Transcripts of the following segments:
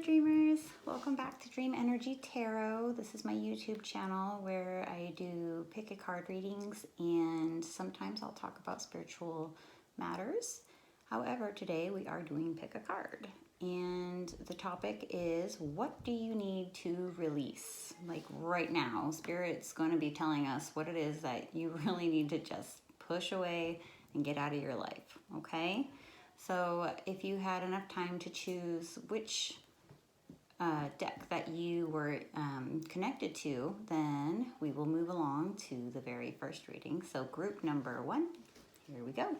dreamers, welcome back to Dream Energy Tarot. This is my YouTube channel where I do pick a card readings and sometimes I'll talk about spiritual matters. However, today we are doing pick a card and the topic is, what do you need to release? Like right now, Spirit's going to be telling us what it is that you really need to just push away and get out of your life, okay? So if you had enough time to choose which deck that you were connected to, then we will move along to the very first reading. So group number 1, here we go.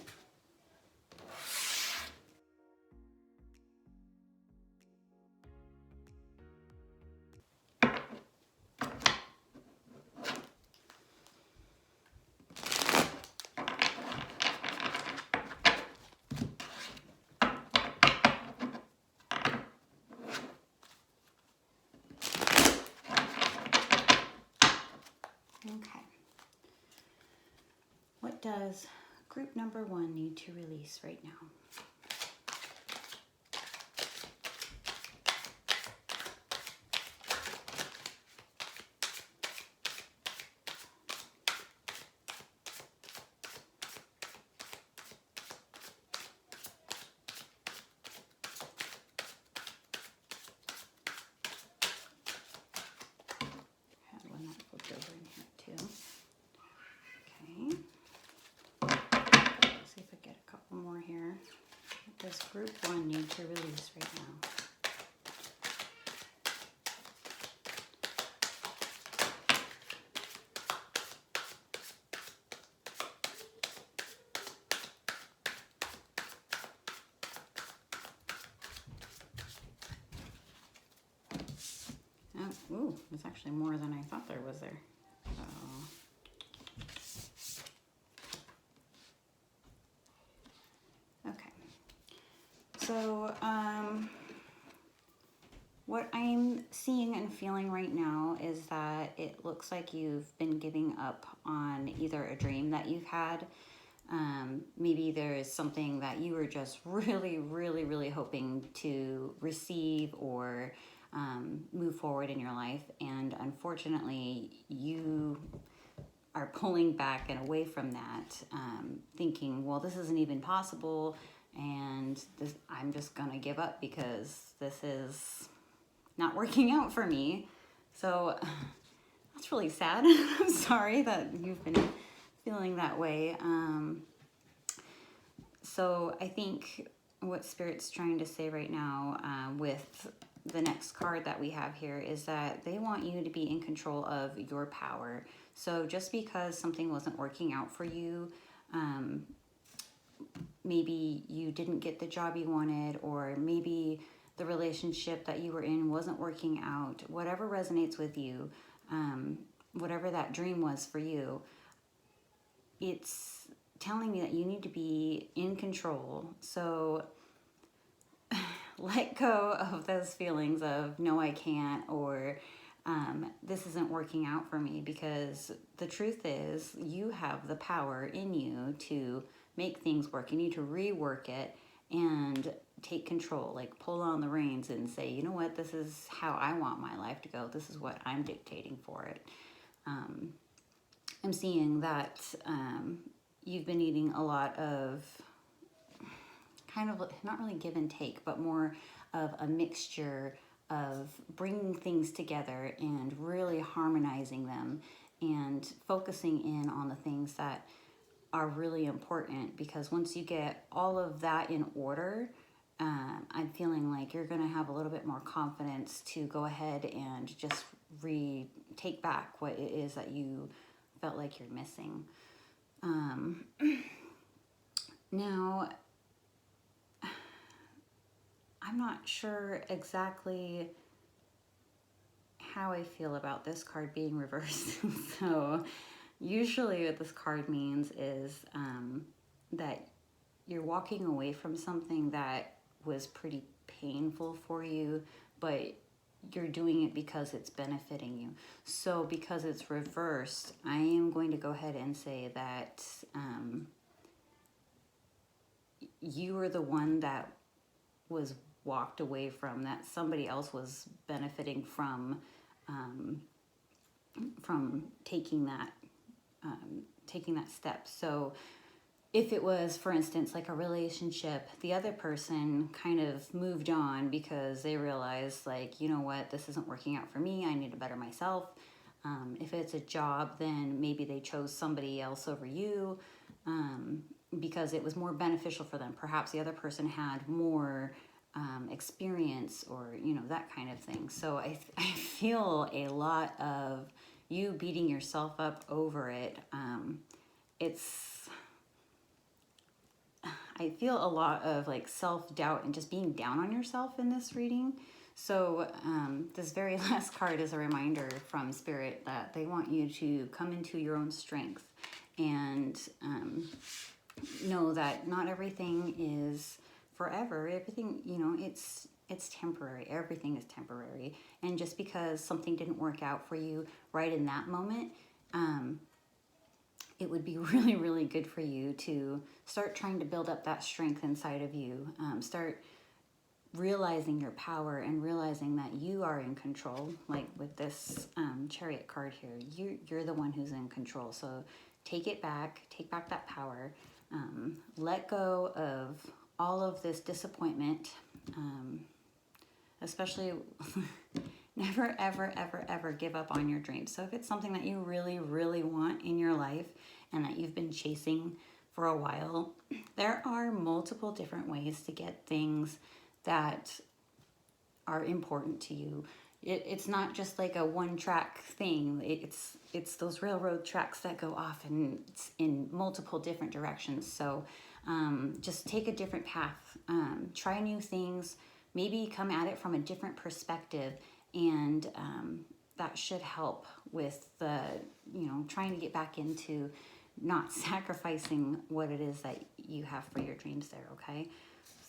Okay. What does group number 1 need to release right now? Had one that flipped over in here too. Okay. Let's see if I get a couple more here. What does group 1 need to release right now? Oh, ooh, there's actually more than I thought there was there. Okay. So, what I'm seeing and feeling right now is that it looks like you've been giving up on either a dream that you've had. Maybe there is something that you were just really hoping to receive or move forward in your life, and unfortunately you are pulling back and away from that, thinking, well, this isn't even possible, and I'm just gonna give up because this is not working out for me. So that's really sad. I'm sorry that you've been feeling that way. So I think what Spirit's trying to say right now with the next card that we have here is that they want you to be in control of your power. So just because something wasn't working out for you, maybe you didn't get the job you wanted, or maybe the relationship that you were in wasn't working out, whatever resonates with you, whatever that dream was for you, it's telling me that you need to be in control. So let go of those feelings of, no, I can't, or this isn't working out for me, because the truth is you have the power in you to make things work. You need to rework it and take control, like pull on the reins and say, you know what, this is how I want my life to go. This is what I'm dictating for it. I'm seeing that you've been needing a lot of kind of not really give and take, but more of a mixture of bringing things together and really harmonizing them and focusing in on the things that are really important, because once you get all of that in order, I'm feeling like you're going to have a little bit more confidence to go ahead and just take back what it is that you felt like you're missing. Now, I'm not sure exactly how I feel about this card being reversed. So usually what this card means is that you're walking away from something that was pretty painful for you, but you're doing it because it's benefiting you. So because it's reversed, I am going to go ahead and say that you were the one that was walked away from, that somebody else was benefiting from taking that step. So if it was, for instance, like a relationship, the other person kind of moved on because they realized, like, you know what, this isn't working out for me. I need to better myself. If it's a job, then maybe they chose somebody else over you because it was more beneficial for them. Perhaps the other person had more experience, or, you know, that kind of thing. So I feel a lot of you beating yourself up over it. I feel a lot of like self-doubt and just being down on yourself in this reading. So this very last card is a reminder from Spirit that they want you to come into your own strength and know that not everything is forever. Everything, you know, it's temporary. Everything is temporary. And just because something didn't work out for you right in that moment, it would be really, really good for you to start trying to build up that strength inside of you. Start realizing your power and realizing that you are in control. Like with this Chariot card here, you're the one who's in control. So take it back, take back that power. Let go of all of this disappointment, especially never, ever, ever, ever give up on your dreams. So if it's something that you really, really want in your life and that you've been chasing for a while, there are multiple different ways to get things that are important to you. It's not just like a one-track thing. It's those railroad tracks that go off in multiple different directions. So just take a different path. Try new things. Maybe come at it from a different perspective, and that should help with the, you know, trying to get back into not sacrificing what it is that you have for your dreams there, okay?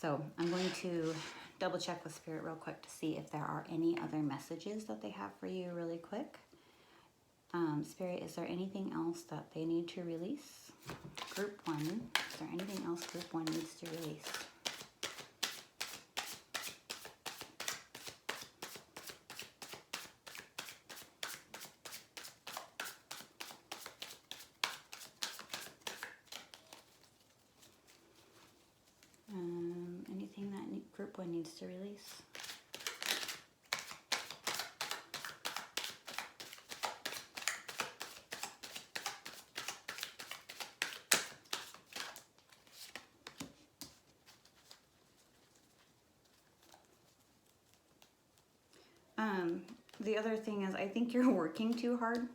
So I'm going to double check with Spirit real quick to see if there are any other messages that they have for you really quick. Spirit, is there anything else that they need to release? Group 1, is there anything else Group 1 needs to release? Anything that Group 1 needs to release? The other thing is, I think you're working too hard.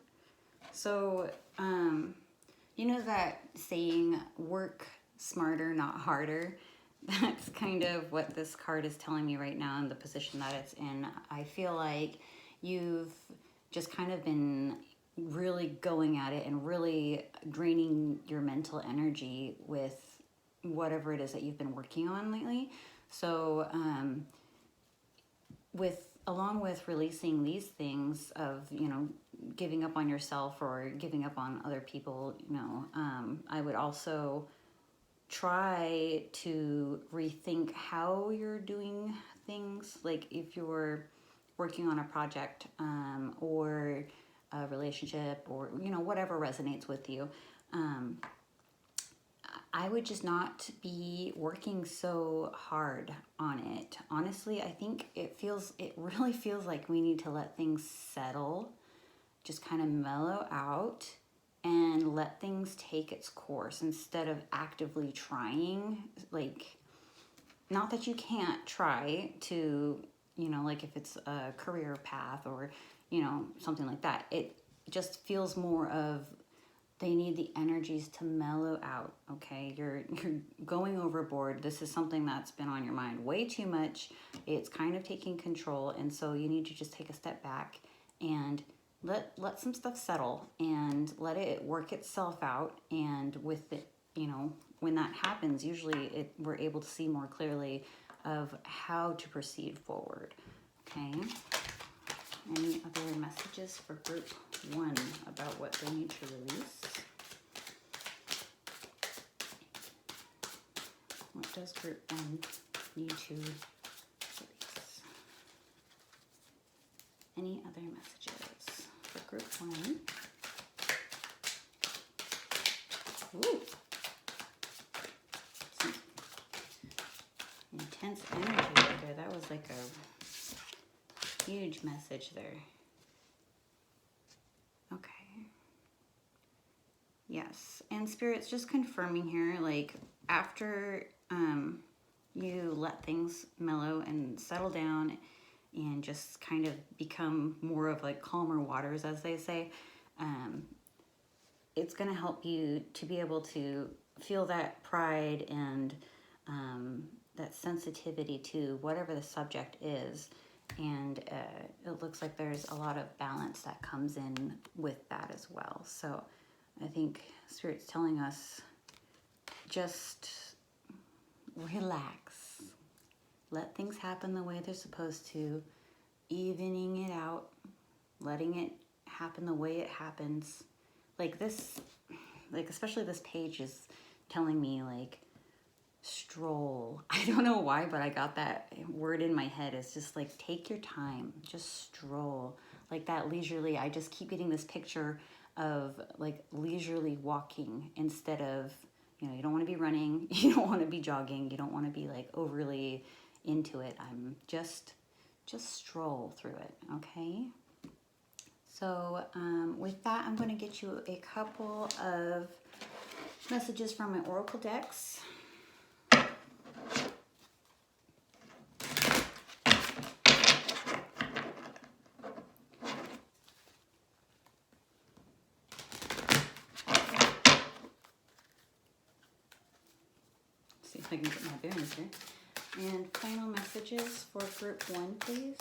So, you know that saying, work smarter, not harder? That's kind of what this card is telling me right now in the position that it's in. I feel like you've just kind of been really going at it and really draining your mental energy with whatever it is that you've been working on lately. So, along with releasing these things of, you know, giving up on yourself or giving up on other people, you know, I would also try to rethink how you're doing things. Like if you're working on a project or a relationship, or, you know, whatever resonates with you, I would just not be working so hard on it. Honestly, I think it really feels like we need to let things settle, just kind of mellow out and let things take its course instead of actively trying. Like, not that you can't try to, you know, like if it's a career path or, you know, something like that. It just feels more of, they need the energies to mellow out, okay? You're going overboard. This is something that's been on your mind way too much. It's kind of taking control, and so you need to just take a step back and let some stuff settle and let it work itself out. And with it, you know, when that happens, usually we're able to see more clearly of how to proceed forward, okay? Any other messages for Group 1 about what they need to release? What does Group 1 need to any other messages for group 1? Ooh. Some intense energy right there. That was like a huge message there. Okay. Yes. And Spirit's just confirming here, like, after you let things mellow and settle down and just kind of become more of like calmer waters, as they say, it's going to help you to be able to feel that pride and that sensitivity to whatever the subject is. And it looks like there's a lot of balance that comes in with that as well. So I think Spirit's telling us just relax. Let things happen the way they're supposed to, evening it out, letting it happen the way it happens. Like this, like especially this page is telling me like stroll. I don't know why, but I got that word in my head. It's just like, take your time, just stroll. Like that leisurely, I just keep getting this picture of like leisurely walking instead of, you know, you don't want to be running, you don't want to be jogging, you don't want to be like overly into it. I'm just stroll through it, okay? So with that, I'm going to get you a couple of messages from my oracle decks. See if I can get my bearings here. And final messages for group 1, please.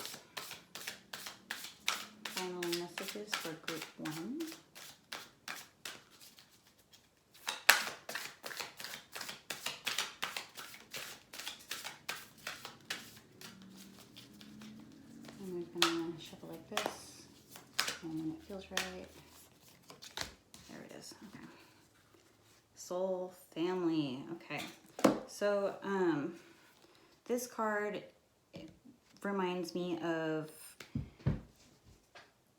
Final messages for group 1. And we're going to shuffle like this. And when it feels right, there it is. Okay. Soul, family. Okay. So, this card reminds me of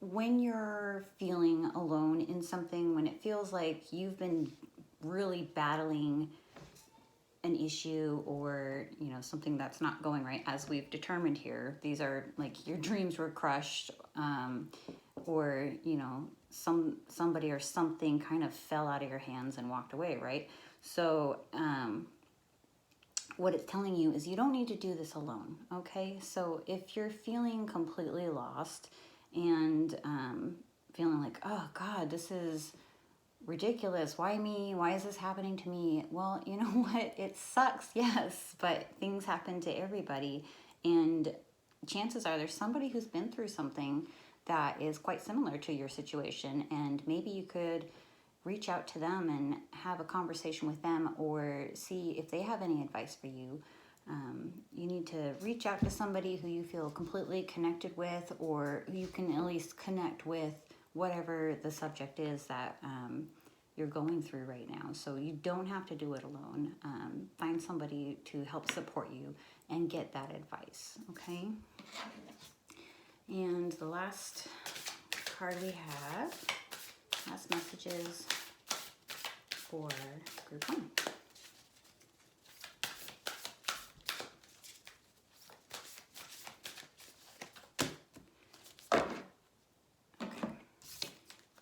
when you're feeling alone in something, when it feels like you've been really battling an issue or, you know, something that's not going right, as we've determined here. These are like your dreams were crushed, or, you know, somebody or something kind of fell out of your hands and walked away, right? So, what it's telling you is you don't need to do this alone, okay? So if you're feeling completely lost and feeling like, oh God, this is ridiculous. Why me? Why is this happening to me? Well, you know what? It sucks, yes, but things happen to everybody. And chances are there's somebody who's been through something that is quite similar to your situation, and maybe you could reach out to them and have a conversation with them or see if they have any advice for you. You need to reach out to somebody who you feel completely connected with, or who you can at least connect with whatever the subject is that you're going through right now. So you don't have to do it alone. Find somebody to help support you and get that advice, okay? And the last card we have, last messages for group 1.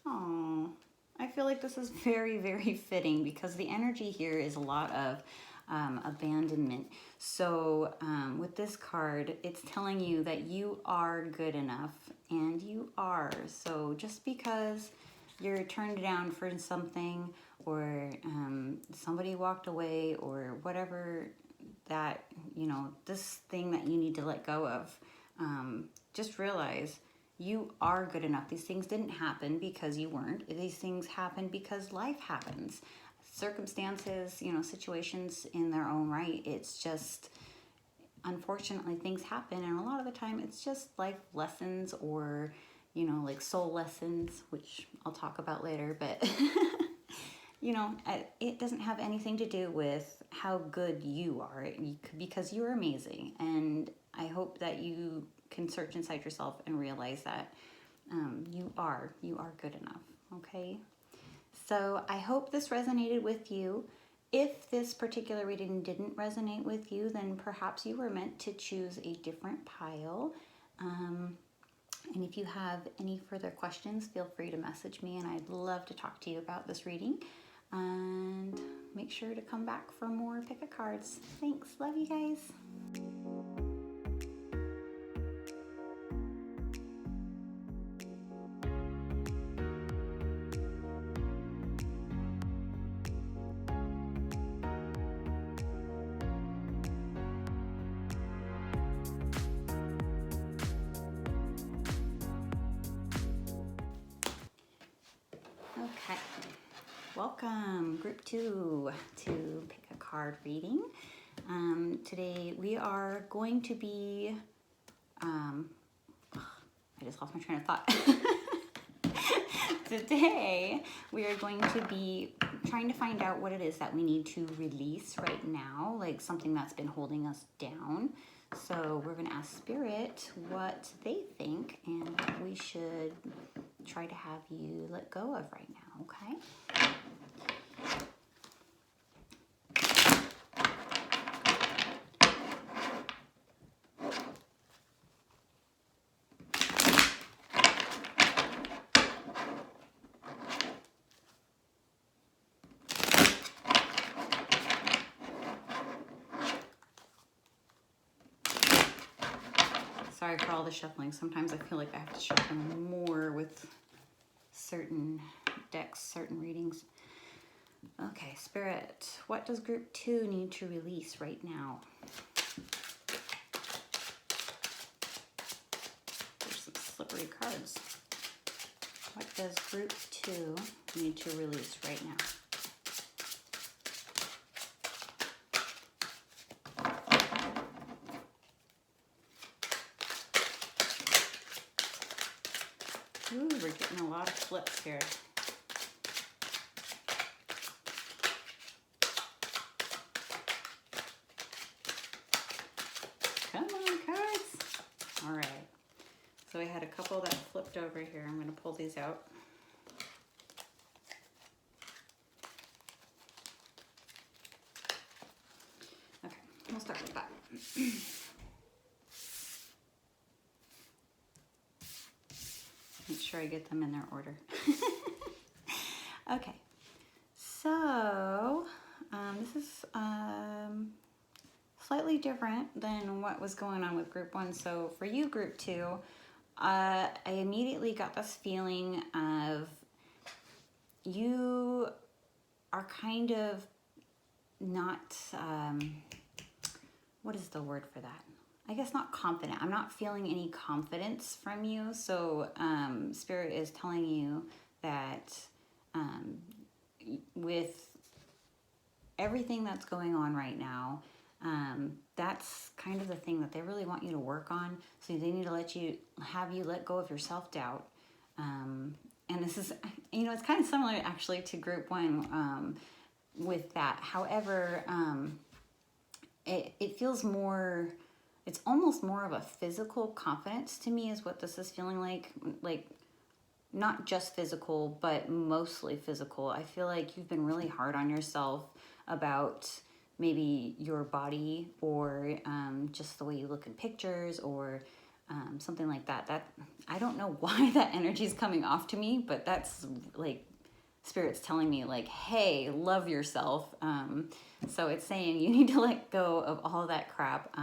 Oh, I feel like this is very, very fitting because the energy here is a lot of abandonment. So with this card, it's telling you that you are good enough, and you are. So just because you're turned down for something, or somebody walked away, or whatever that, you know, this thing that you need to let go of, just realize you are good enough. These things didn't happen because you weren't. These things happen because life happens. Circumstances, you know, situations in their own right. It's just, unfortunately, things happen, and a lot of the time it's just life lessons, or, you know, like soul lessons, which I'll talk about later, but you know, it doesn't have anything to do with how good you are, because you're amazing. And I hope that you can search inside yourself and realize that you are good enough, okay? So I hope this resonated with you. If this particular reading didn't resonate with you, then perhaps you were meant to choose a different pile. And if you have any further questions, feel free to message me, and I'd love to talk to you about this reading. And make sure to come back for more pick a cards. Thanks. Love you guys. Okay, welcome group 2 to pick a card reading. Today we are going to be, I just lost my train of thought. Today we are going to be trying to find out what it is that we need to release right now, like something that's been holding us down. So we're going to ask Spirit what they think and what we should try to have you let go of right now, okay? Sorry for all the shuffling. Sometimes I feel like I have to shuffle more with certain decks, certain readings. Okay, Spirit, what does group 2 need to release right now? There's some slippery cards. What does group 2 need to release right now? Ooh, we're getting a lot of flips here. Come on, cards. All right. So we had a couple that flipped over here. I'm going to pull these out. Okay, we'll start with that. Make sure I get them in their order. Okay, so this is slightly different than what was going on with group 1. So for you, group 2, I immediately got this feeling of you are kind of not, what is the word for that? I guess not confident. I'm not feeling any confidence from you. So Spirit is telling you that with everything that's going on right now, that's kind of the thing that they really want you to work on. So they need to have you let go of your self-doubt. And this is, it's kind of similar actually to group 1 with that. However, it feels more, it's almost more of a physical confidence to me is what this is feeling like not just physical, but mostly physical. I feel like you've been really hard on yourself about maybe your body or just the way you look in pictures or something like that. That I don't know why that energy is coming off to me, but that's like Spirit's telling me like, hey, love yourself. So it's saying you need to let go of all that crap.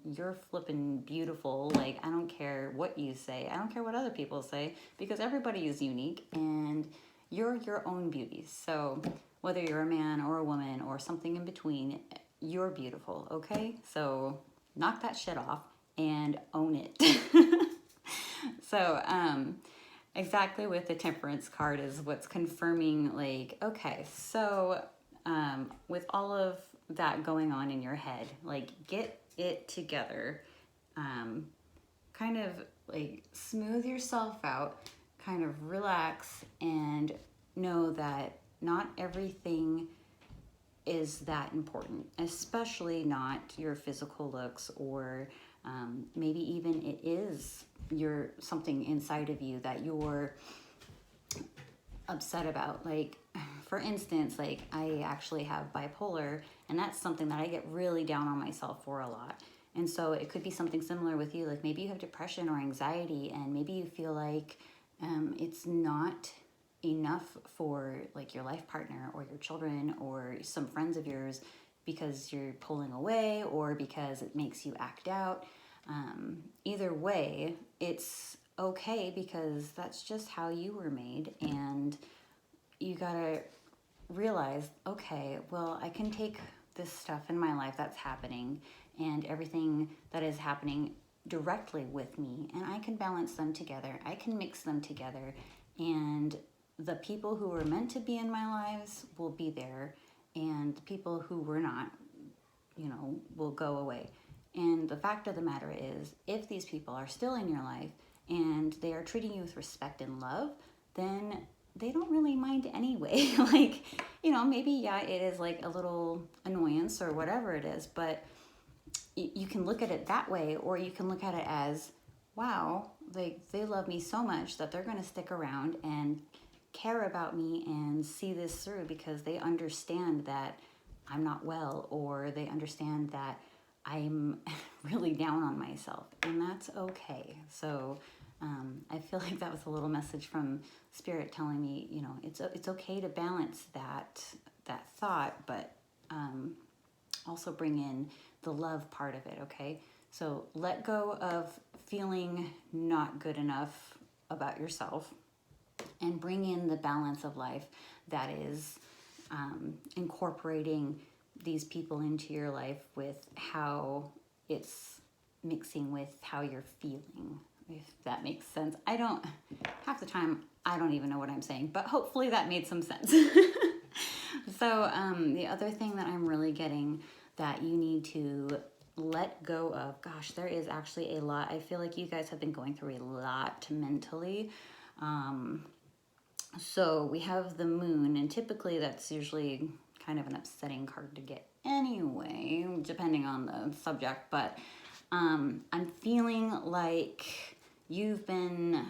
You're flipping beautiful. Like, I don't care what you say. I don't care what other people say because everybody is unique and you're your own beauty. So whether you're a man or a woman or something in between, you're beautiful, okay? So knock that shit off and own it. So, exactly with the Temperance card is what's confirming like, okay, so with all of that going on in your head, like get it together, kind of like smooth yourself out, kind of relax and know that not everything is that important, especially not your physical looks or Maybe even it is something inside of you that you're upset about. Like, for instance, like I actually have bipolar, and that's something that I get really down on myself for a lot. And so it could be something similar with you. Like maybe you have depression or anxiety, and maybe you feel like it's not enough for like your life partner or your children or some friends of yours, because you're pulling away or because it makes you act out. Either way, it's okay, because that's just how you were made, and you gotta realize, okay, well, I can take this stuff in my life that's happening and everything that is happening directly with me, and I can balance them together. I can mix them together, and the people who were meant to be in my lives will be there, and the people who were not, will go away. And the fact of the matter is, if these people are still in your life and they are treating you with respect and love, then they don't really mind anyway. Like, maybe, yeah, it is like a little annoyance or whatever it is, but you can look at it that way, or you can look at it as, wow, like they love me so much that they're going to stick around and care about me and see this through, because they understand that I'm not well, or they understand that I'm really down on myself, and that's okay. So I feel like that was a little message from Spirit telling me, it's okay to balance that thought, but also bring in the love part of it. Okay, so let go of feeling not good enough about yourself, and bring in the balance of life that is incorporating these people into your life with how it's mixing with how you're feeling, if that makes sense. Half the time, I don't even know what I'm saying, but hopefully that made some sense. So the other thing that I'm really getting that you need to let go of, gosh, there is actually a lot. I feel like you guys have been going through a lot mentally. So we have the moon, and typically that's usually kind of an upsetting card to get anyway, depending on the subject. But I'm feeling like you've been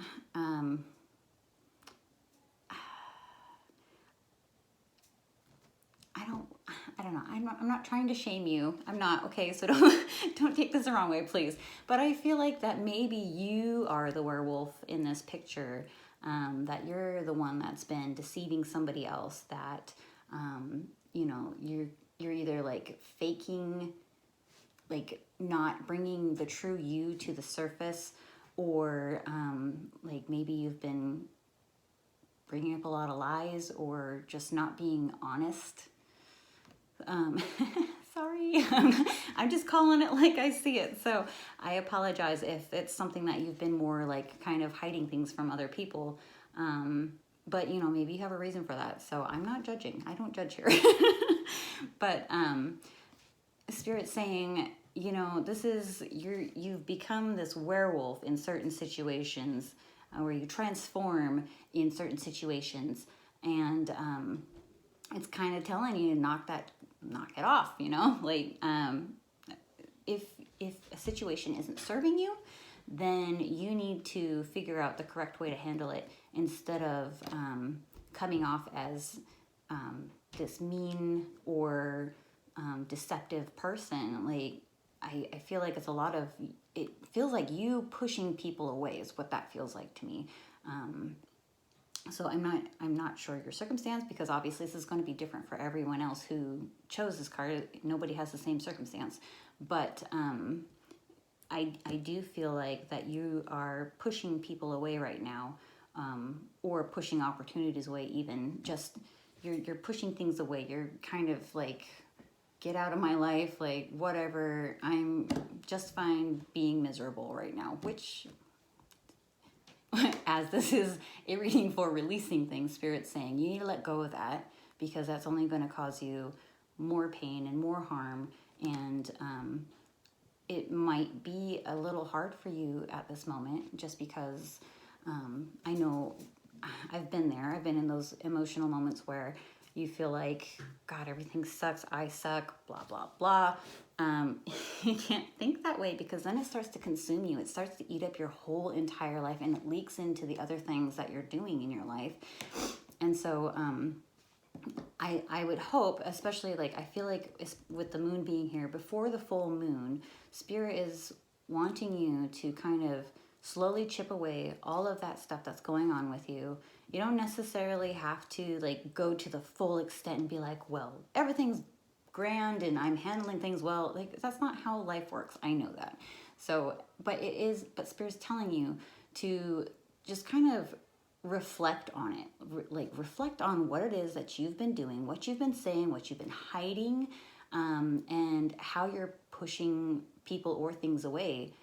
I don't know. I'm not trying to shame you. I'm not, okay, so don't take this the wrong way, please. But I feel like that maybe you are the werewolf in this picture, that you're the one that's been deceiving somebody else, that you're either like faking, like not bringing the true you to the surface, or like maybe you've been bringing up a lot of lies, or just not being honest. Sorry, I'm just calling it like I see it. So I apologize if it's something that you've been more like kind of hiding things from other people. But maybe you have a reason for that. So I'm not judging. I don't judge here. But Spirit's saying, you've become this werewolf in certain situations, where you transform in certain situations, and it's kind of telling you to knock it off, like if a situation isn't serving you, then you need to figure out the correct way to handle it, instead of coming off as this mean or deceptive person. Like I feel like it feels like you pushing people away is what that feels like to me. So I'm not sure your circumstance, because obviously this is going to be different for everyone else who chose this card. Nobody has the same circumstance, but I do feel like that you are pushing people away right now, or pushing opportunities away. Even just you're pushing things away. You're kind of like, get out of my life, like whatever. I'm just fine being miserable right now, which, as this is a reading for releasing things, Spirit's saying you need to let go of that, because that's only going to cause you more pain and more harm. And it might be a little hard for you at this moment, just because I know I've been there. I've been in those emotional moments where, you feel like, God, everything sucks, I suck, blah, blah, blah. You can't think that way, because then it starts to consume you. It starts to eat up your whole entire life, and it leaks into the other things that you're doing in your life. And so I would hope, especially like, I feel like with the moon being here before the full moon, Spirit is wanting you to kind of slowly chip away all of that stuff that's going on with you. You don't necessarily have to like go to the full extent and be like, well, everything's grand and I'm handling things well. Like, that's not how life works. I know that. So, but Spirit's telling you to just kind of reflect on it. Reflect on what it is that you've been doing, what you've been saying, what you've been hiding, and how you're pushing people or things away.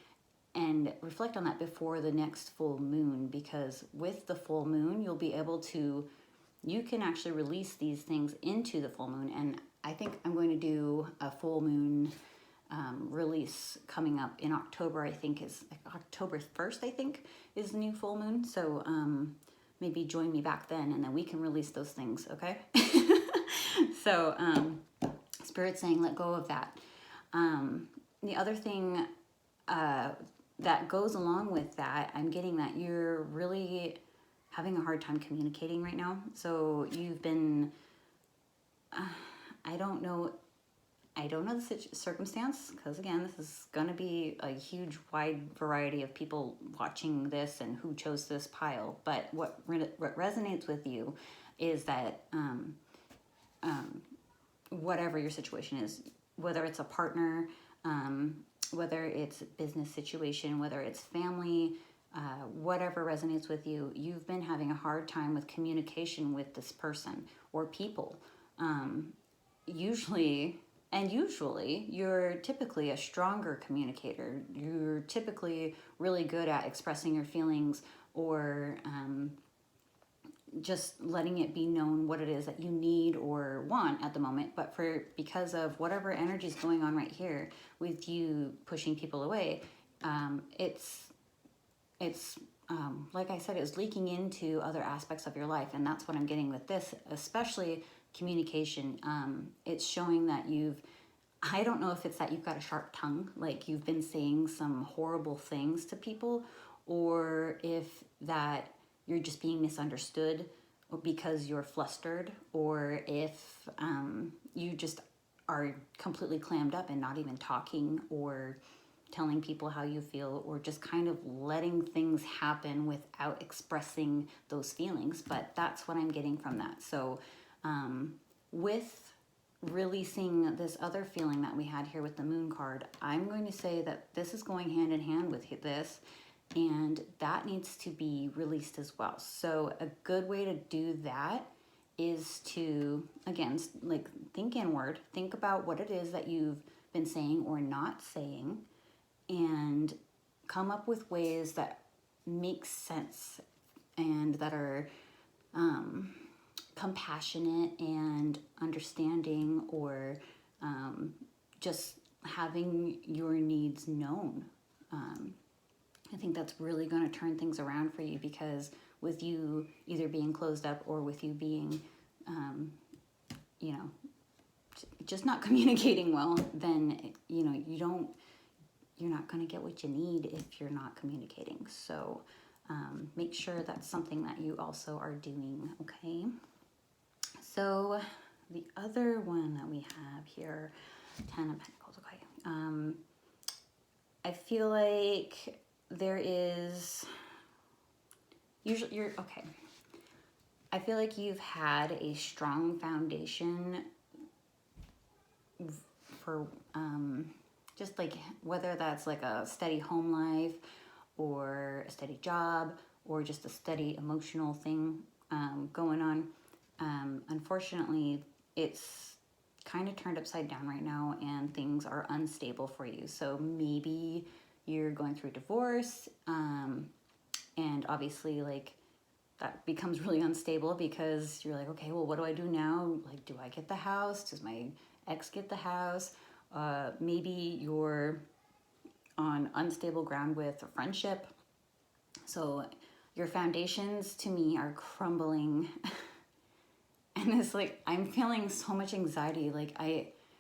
And reflect on that before the next full moon, because with the full moon, you can actually release these things into the full moon. And I think I'm going to do a full moon release coming up in October. I think is October 1st, I think, is the new full moon. So maybe join me back then, and then we can release those things, okay? So Spirit's saying let go of that. The other thing that goes along with that, I'm getting that you're really having a hard time communicating right now. So you've been, I don't know the circumstance, because again, this is going to be a huge, wide variety of people watching this and who chose this pile. But what resonates with you is that whatever your situation is, whether it's a partner, whether it's business situation, whether it's family, whatever resonates with you, you've been having a hard time with communication with this person or people. Usually, you're typically a stronger communicator. You're typically really good at expressing your feelings, or just letting it be known what it is that you need or want at the moment. But because of whatever energy is going on right here with you pushing people away, it's like I said, it's leaking into other aspects of your life. And that's what I'm getting with this, especially communication. It's showing that I don't know if it's that you've got a sharp tongue, like you've been saying some horrible things to people, or if that you're just being misunderstood because you're flustered, or if you just are completely clammed up and not even talking or telling people how you feel, or just kind of letting things happen without expressing those feelings. But that's what I'm getting from that. So with releasing this other feeling that we had here with the moon card, I'm going to say that this is going hand in hand with this, and that needs to be released as well. So a good way to do that is to, again, like, think inward, think about what it is that you've been saying or not saying, and come up with ways that make sense and that are compassionate and understanding, or just having your needs known. I think that's really going to turn things around for you, because with you either being closed up or with you being, just not communicating well, then, you're not going to get what you need if you're not communicating. So make sure that's something that you also are doing, okay? So the other one that we have here, 10 of Pentacles, okay. I feel like there is, usually okay. I feel like you've had a strong foundation for just like, whether that's like a steady home life or a steady job or just a steady emotional thing going on. Unfortunately, it's kind of turned upside down right now, and things are unstable for you. So maybe you're going through divorce, and obviously, like, that becomes really unstable, because you're like, okay, well, what do I do now? Like, do I get the house? Does my ex get the house? Maybe you're on unstable ground with a friendship. So your foundations, to me, are crumbling. And And it's like, I'm feeling so much anxiety. Like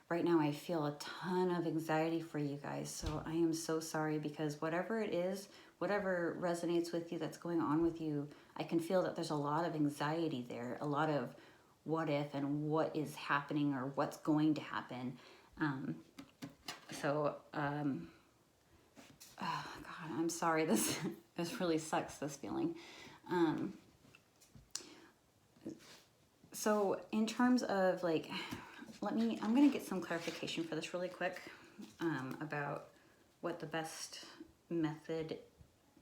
right now I feel a ton of anxiety for you guys. So I am so sorry, because whatever it is, whatever resonates with you, that's going on with you, I can feel that there's a lot of anxiety there, a lot of what if and what is happening or what's going to happen. Oh God, I'm sorry. This really sucks, this feeling. So in terms of like, I'm going to get some clarification for this really quick, about what the best method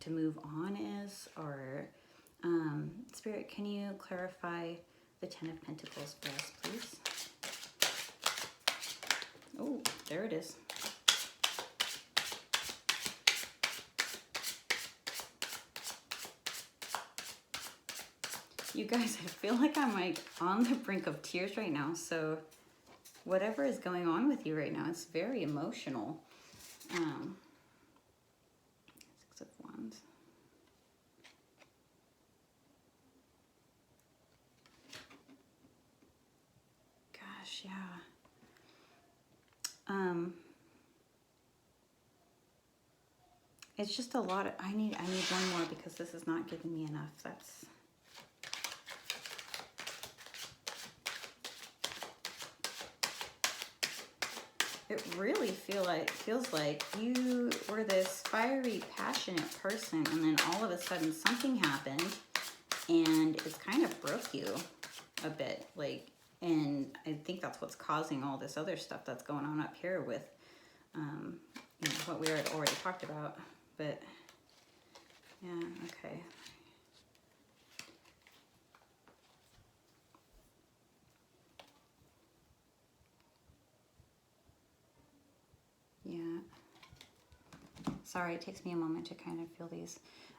to move on is, or, Spirit, can you clarify the Ten of Pentacles for us, please? Oh, there it is. You guys, I feel like I'm like on the brink of tears right now. So whatever is going on with you right now, it's very emotional. Six of Wands. Gosh, yeah. It's just a lot of, I need one more, because this is not giving me enough. That's, it really feels like you were this fiery, passionate person, and then all of a sudden something happened and it's kind of broke you a bit. Like, and I think that's what's causing all this other stuff that's going on up here with, you know, what we already talked about. But yeah, okay. Yeah. Sorry, it takes me a moment to kind of feel these.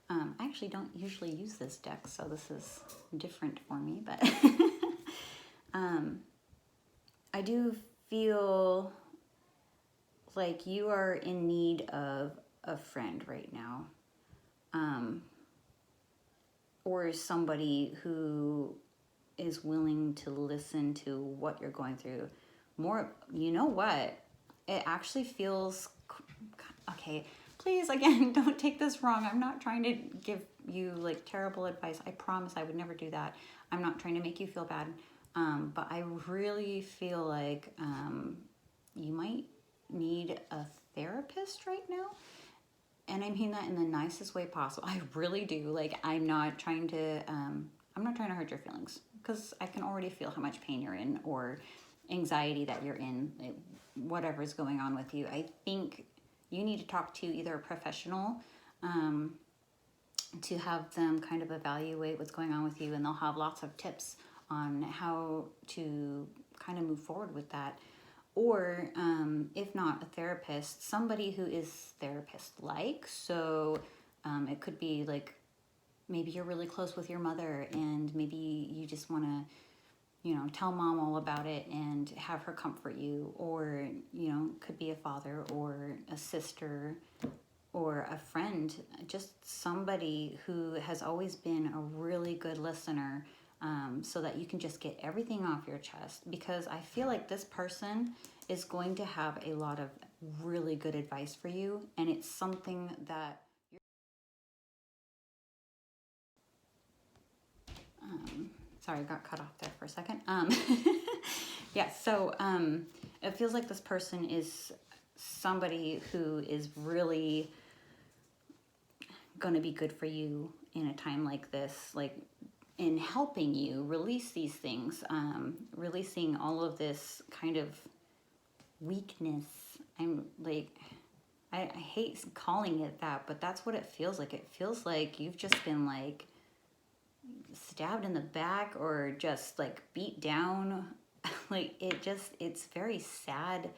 I actually don't usually use this deck, so this is different for me, but I do feel like you are in need of a friend right now, or somebody who is willing to listen to what you're going through more. You know what? It actually feels, okay, please, again, don't take this wrong. I'm not trying to give you like terrible advice. I promise I would never do that. I'm not trying to make you feel bad. But I really feel like you might need a therapist right now. And I mean that in the nicest way possible. I really do. Like, I'm not trying to hurt your feelings, because I can already feel how much pain you're in, or anxiety that you're in, whatever's going on with you. I think you need to talk to either a professional, to have them kind of evaluate what's going on with you, and they'll have lots of tips on how to kind of move forward with that. Or if not a therapist, somebody who is therapist-like. So it could be like, maybe you're really close with your mother, and maybe you just want to, you know, tell mom all about it and have her comfort you. Or, you know, could be a father or a sister or a friend, just somebody who has always been a really good listener, so that you can just get everything off your chest. Because I feel like this person is going to have a lot of really good advice for you, and it's something that you're, sorry, I got cut off there for a second. Yeah, so it feels like this person is somebody who is really going to be good for you in a time like this, like in helping you release these things, releasing all of this kind of weakness. I'm like, I hate calling it that, but that's what it feels like. It feels like you've just been like stabbed in the back, or just like beat down. Like, it's very sad,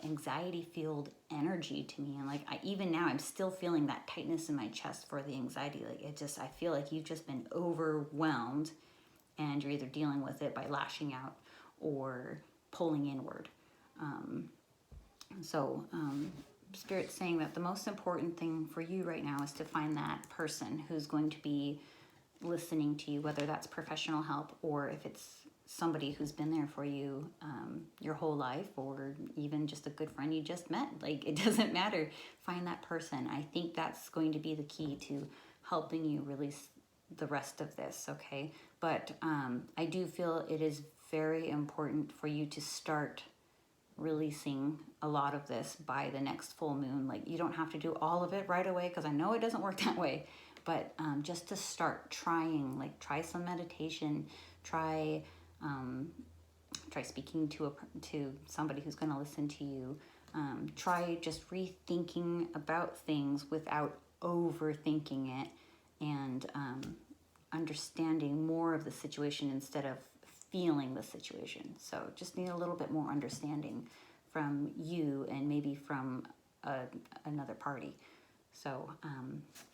anxiety-filled energy to me. And like, even now, I'm still feeling that tightness in my chest for the anxiety. Like, I feel like you've just been overwhelmed, and you're either dealing with it by lashing out or pulling inward. Spirit's saying that the most important thing for you right now is to find that person who's going to be listening to you, whether that's professional help, or if it's somebody who's been there for you your whole life, or even just a good friend you just met. Like, it doesn't matter. Find that person. I think that's going to be the key to helping you release the rest of this, okay? But I do feel it is very important for you to start releasing a lot of this by the next full moon. Like, you don't have to do all of it right away, because I know it doesn't work that way, but just to start trying, like, try some meditation, try speaking to somebody who's going to listen to you, try just rethinking about things without overthinking it, and understanding more of the situation instead of feeling the situation. So just need a little bit more understanding from you and maybe from another party. So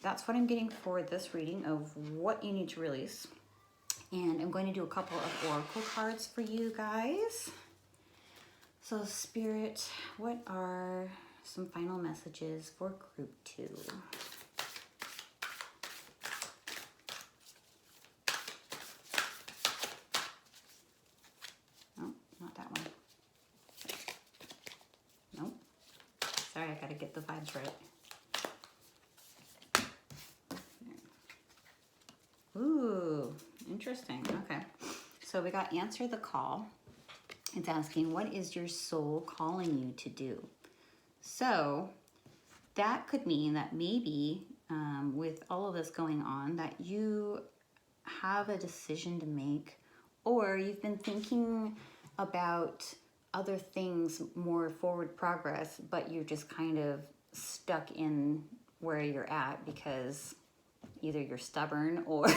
that's what I'm getting for this reading of what you need to release. And I'm going to do a couple of oracle cards for you guys. So Spirit, what are some final messages for group 2? Sorry, I gotta get the vibes right. Ooh, interesting. Okay. So we got answer the call. It's asking, what is your soul calling you to do? So that could mean that maybe with all of this going on, that you have a decision to make, or you've been thinking about other things, more forward progress, but you're just kind of stuck in where you're at because either you're stubborn or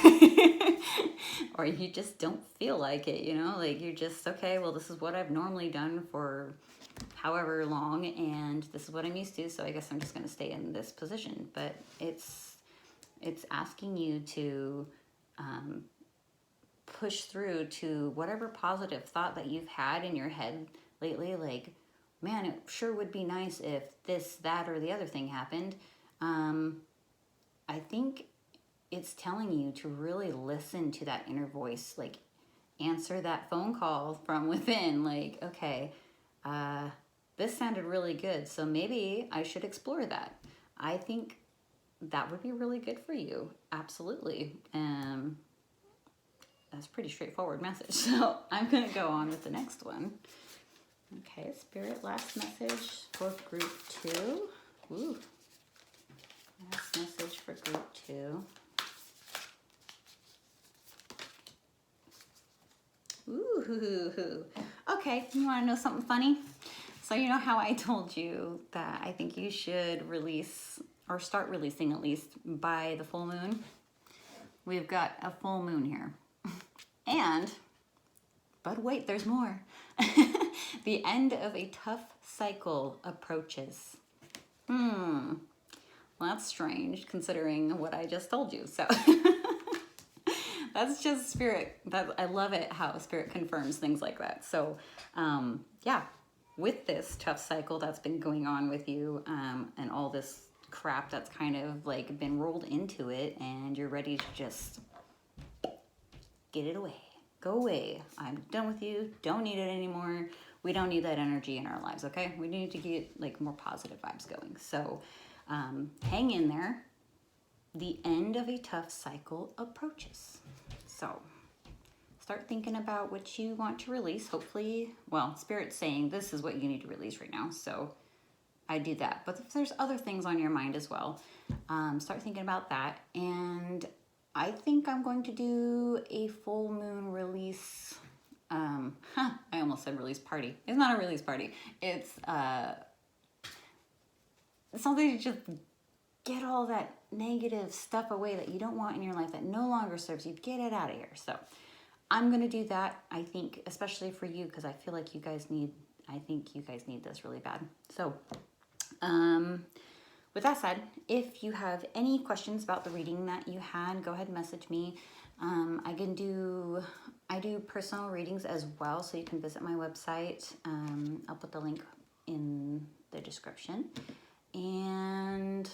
or you just don't feel like it, you know, like you're just, okay, well, this is what I've normally done for however long, and this is what I'm used to, so I guess I'm just going to stay in this position. But it's asking you to push through to whatever positive thought that you've had in your head lately, like, man, it sure would be nice if this, that, or the other thing happened. I think it's telling you to really listen to that inner voice, like answer that phone call from within, like, okay, this sounded really good, so maybe I should explore that. I think that would be really good for you. Absolutely. That's a pretty straightforward message. So I'm going to go on with the next one. Okay, Spirit, last message for group 2. Ooh. Last message for group 2. Ooh. Okay, you want to know something funny? So you know how I told you that I think you should release, or start releasing at least, by the full moon? We've got a full moon here. But wait, there's more. The end of a tough cycle approaches. Well, that's strange considering what I just told you. So that's just Spirit. I love it how Spirit confirms things like that. So yeah, with this tough cycle that's been going on with you, and all this crap that's kind of like been rolled into it, and you're ready to just get it away. Go away. I'm done with you. Don't need it anymore. We don't need that energy in our lives, okay? We need to get like more positive vibes going. So hang in there. The end of a tough cycle approaches. So start thinking about what you want to release. Hopefully, well, Spirit's saying this is what you need to release right now. So I do that. But if there's other things on your mind as well, start thinking about that. And I think I'm going to do a full moon release. I almost said release party. It's not a release party. It's something to just get all that negative stuff away that you don't want in your life, that no longer serves you. Get it out of here. So I'm going to do that, I think, especially for you, because I feel like you guys need this really bad. So with that said, if you have any questions about the reading that you had, go ahead and message me. I do personal readings as well, so you can visit my website. I'll put the link in the description. And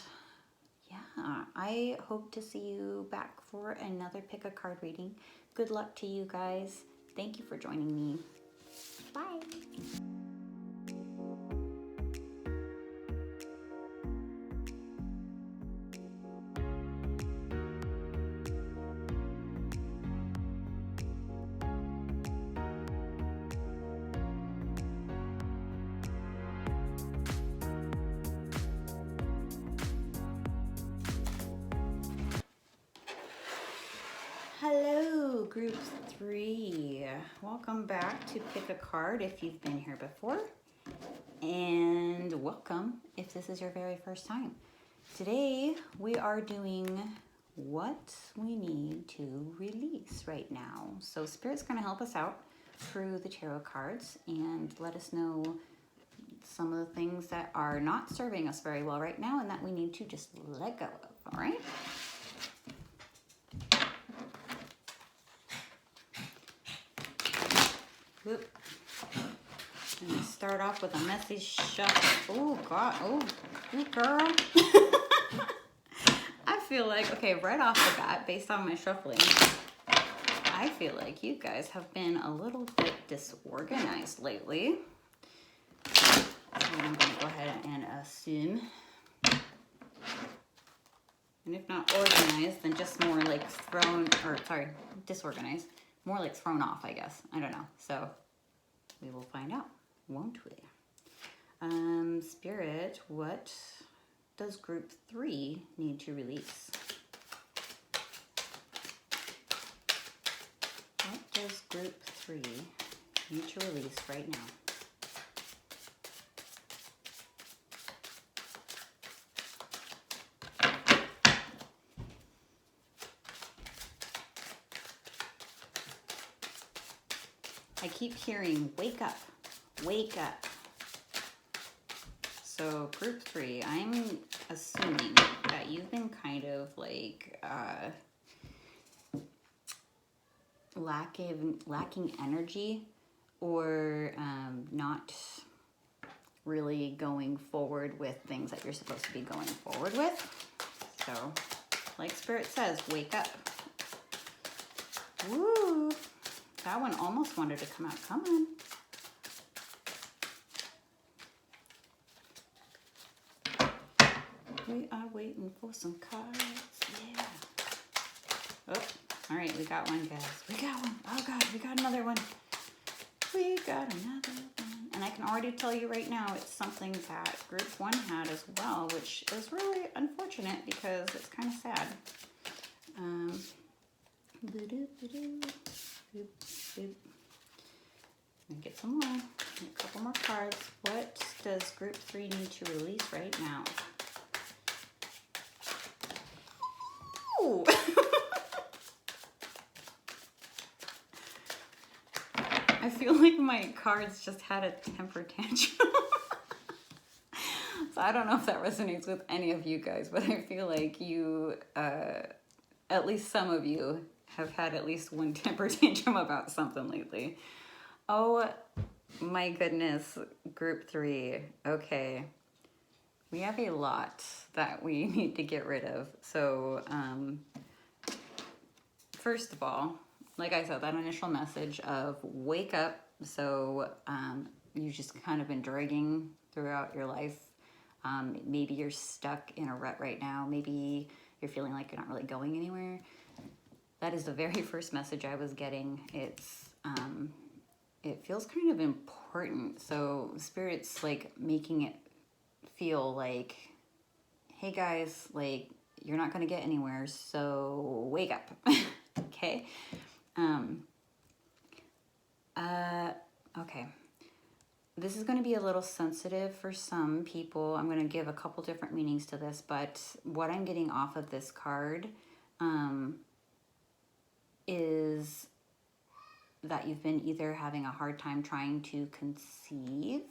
yeah, I hope to see you back for another pick a card reading. Good luck to you guys. Thank you for joining me. Bye. Hello, group 3. Welcome back to Pick a Card if you've been here before, and welcome if this is your very first time. Today we are doing what we need to release right now. So Spirit's going to help us out through the tarot cards and let us know some of the things that are not serving us very well right now and that we need to just let go of, all right? Oop. I'm gonna start off with a messy shuffle. Oh God, oh girl. I feel like, okay, right off the bat, based on my shuffling, I feel like you guys have been a little bit disorganized lately. So I'm gonna go ahead and assume. And if not organized, then just more like disorganized. More like thrown off, I guess. I don't know. So we will find out, won't we? Spirit, what does group 3 need to release? What does group 3 need to release right now? I keep hearing, wake up, wake up. So group 3, I'm assuming that you've been kind of like lacking energy or not really going forward with things that you're supposed to be going forward with. So like Spirit says, wake up. Woo! That one almost wanted to come out. Come on. We are waiting for some cards. Yeah. Oh, all right. We got one, guys. We got one. Oh, God. We got another one. We got another one. And I can already tell you right now, it's something that group 1 had as well, which is really unfortunate because it's kind of sad. Get some more. A couple more cards. What does group 3 need to release right now? Ooh. I feel like my cards just had a temper tantrum. So I don't know if that resonates with any of you guys, but I feel like you, at least some of you, have had at least one temper tantrum about something lately. Oh my goodness, group 3. Okay. We have a lot that we need to get rid of. So, first of all, like I said, that initial message of wake up. So, you've just kind of been dragging throughout your life. Maybe you're stuck in a rut right now. Maybe you're feeling like you're not really going anywhere. That is the very first message I was getting. It feels kind of important. So Spirit's like making it feel like, hey guys, like you're not going to get anywhere. So wake up. Okay. Okay. This is going to be a little sensitive for some people. I'm going to give a couple different meanings to this, but what I'm getting off of this card, is that you've been either having a hard time trying to conceive,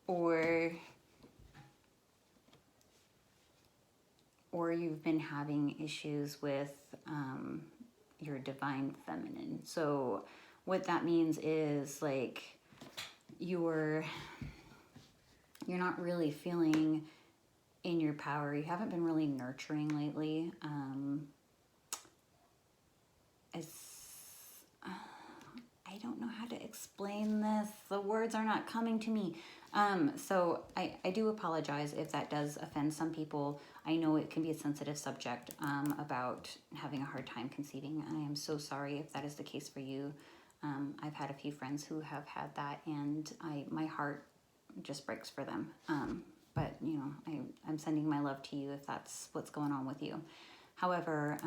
or you've been having issues with your divine feminine. So what that means is like you're not really feeling in your power. You haven't been really nurturing lately. explain this? The words are not coming to me. So I do apologize if that does offend some people. I know it can be a sensitive subject about having a hard time conceiving, and I am so sorry if that is the case for you. I've had a few friends who have had that, and my heart just breaks for them. But you know, I'm sending my love to you if that's what's going on with you. However,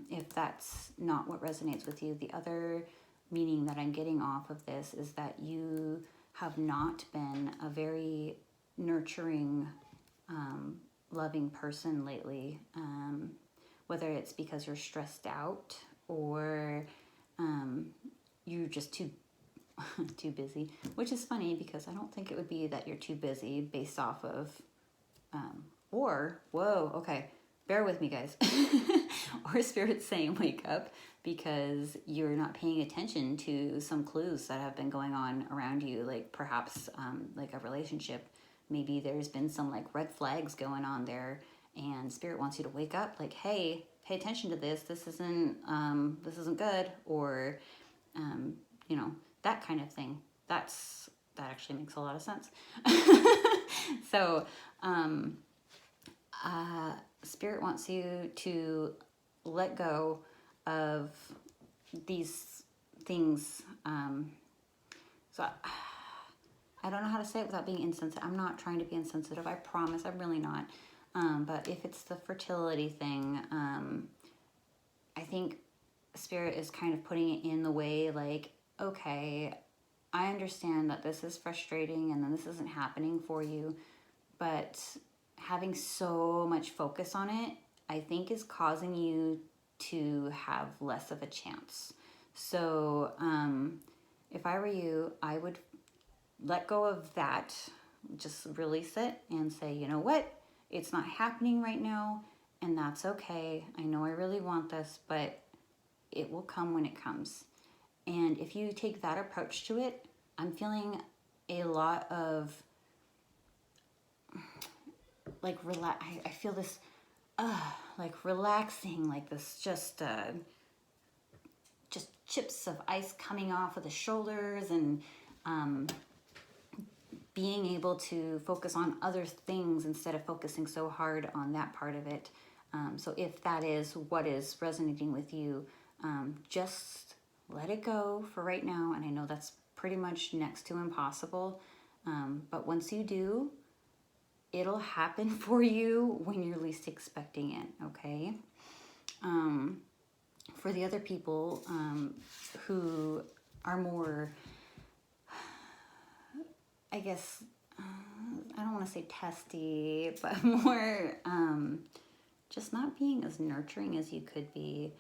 if that's not what resonates with you, the other meaning that I'm getting off of this is that you have not been a very nurturing, loving person lately. Whether it's because you're stressed out or you're just too busy, which is funny because I don't think it would be that you're too busy based off of, okay, bear with me, guys. Or Spirit's saying wake up because you're not paying attention to some clues that have been going on around you, like perhaps like a relationship. Maybe there's been some like red flags going on there, and Spirit wants you to wake up, like, hey, pay attention to this. This isn't good, or you know, that kind of thing. That actually makes a lot of sense. So Spirit wants you to let go of these things. So I don't know how to say it without being insensitive. I'm not trying to be insensitive. I promise. I'm really not. But if it's the fertility thing, I think Spirit is kind of putting it in the way like, okay, I understand that this is frustrating and then this isn't happening for you, but having so much focus on it, I think is causing you to have less of a chance. So if I were you, I would let go of that, just release it and say, you know what, it's not happening right now, and that's okay. I know I really want this, but it will come when it comes. And if you take that approach to it, I'm feeling a lot of like I feel this like relaxing, like this just chips of ice coming off of the shoulders, and being able to focus on other things instead of focusing so hard on that part of it. So if that is what is resonating with you, just let it go for right now. And I know that's pretty much next to impossible. But once you do, it'll happen for you when you're least expecting it, okay? For the other people who are more, I guess, I don't want to say testy, but more just not being as nurturing as you could be.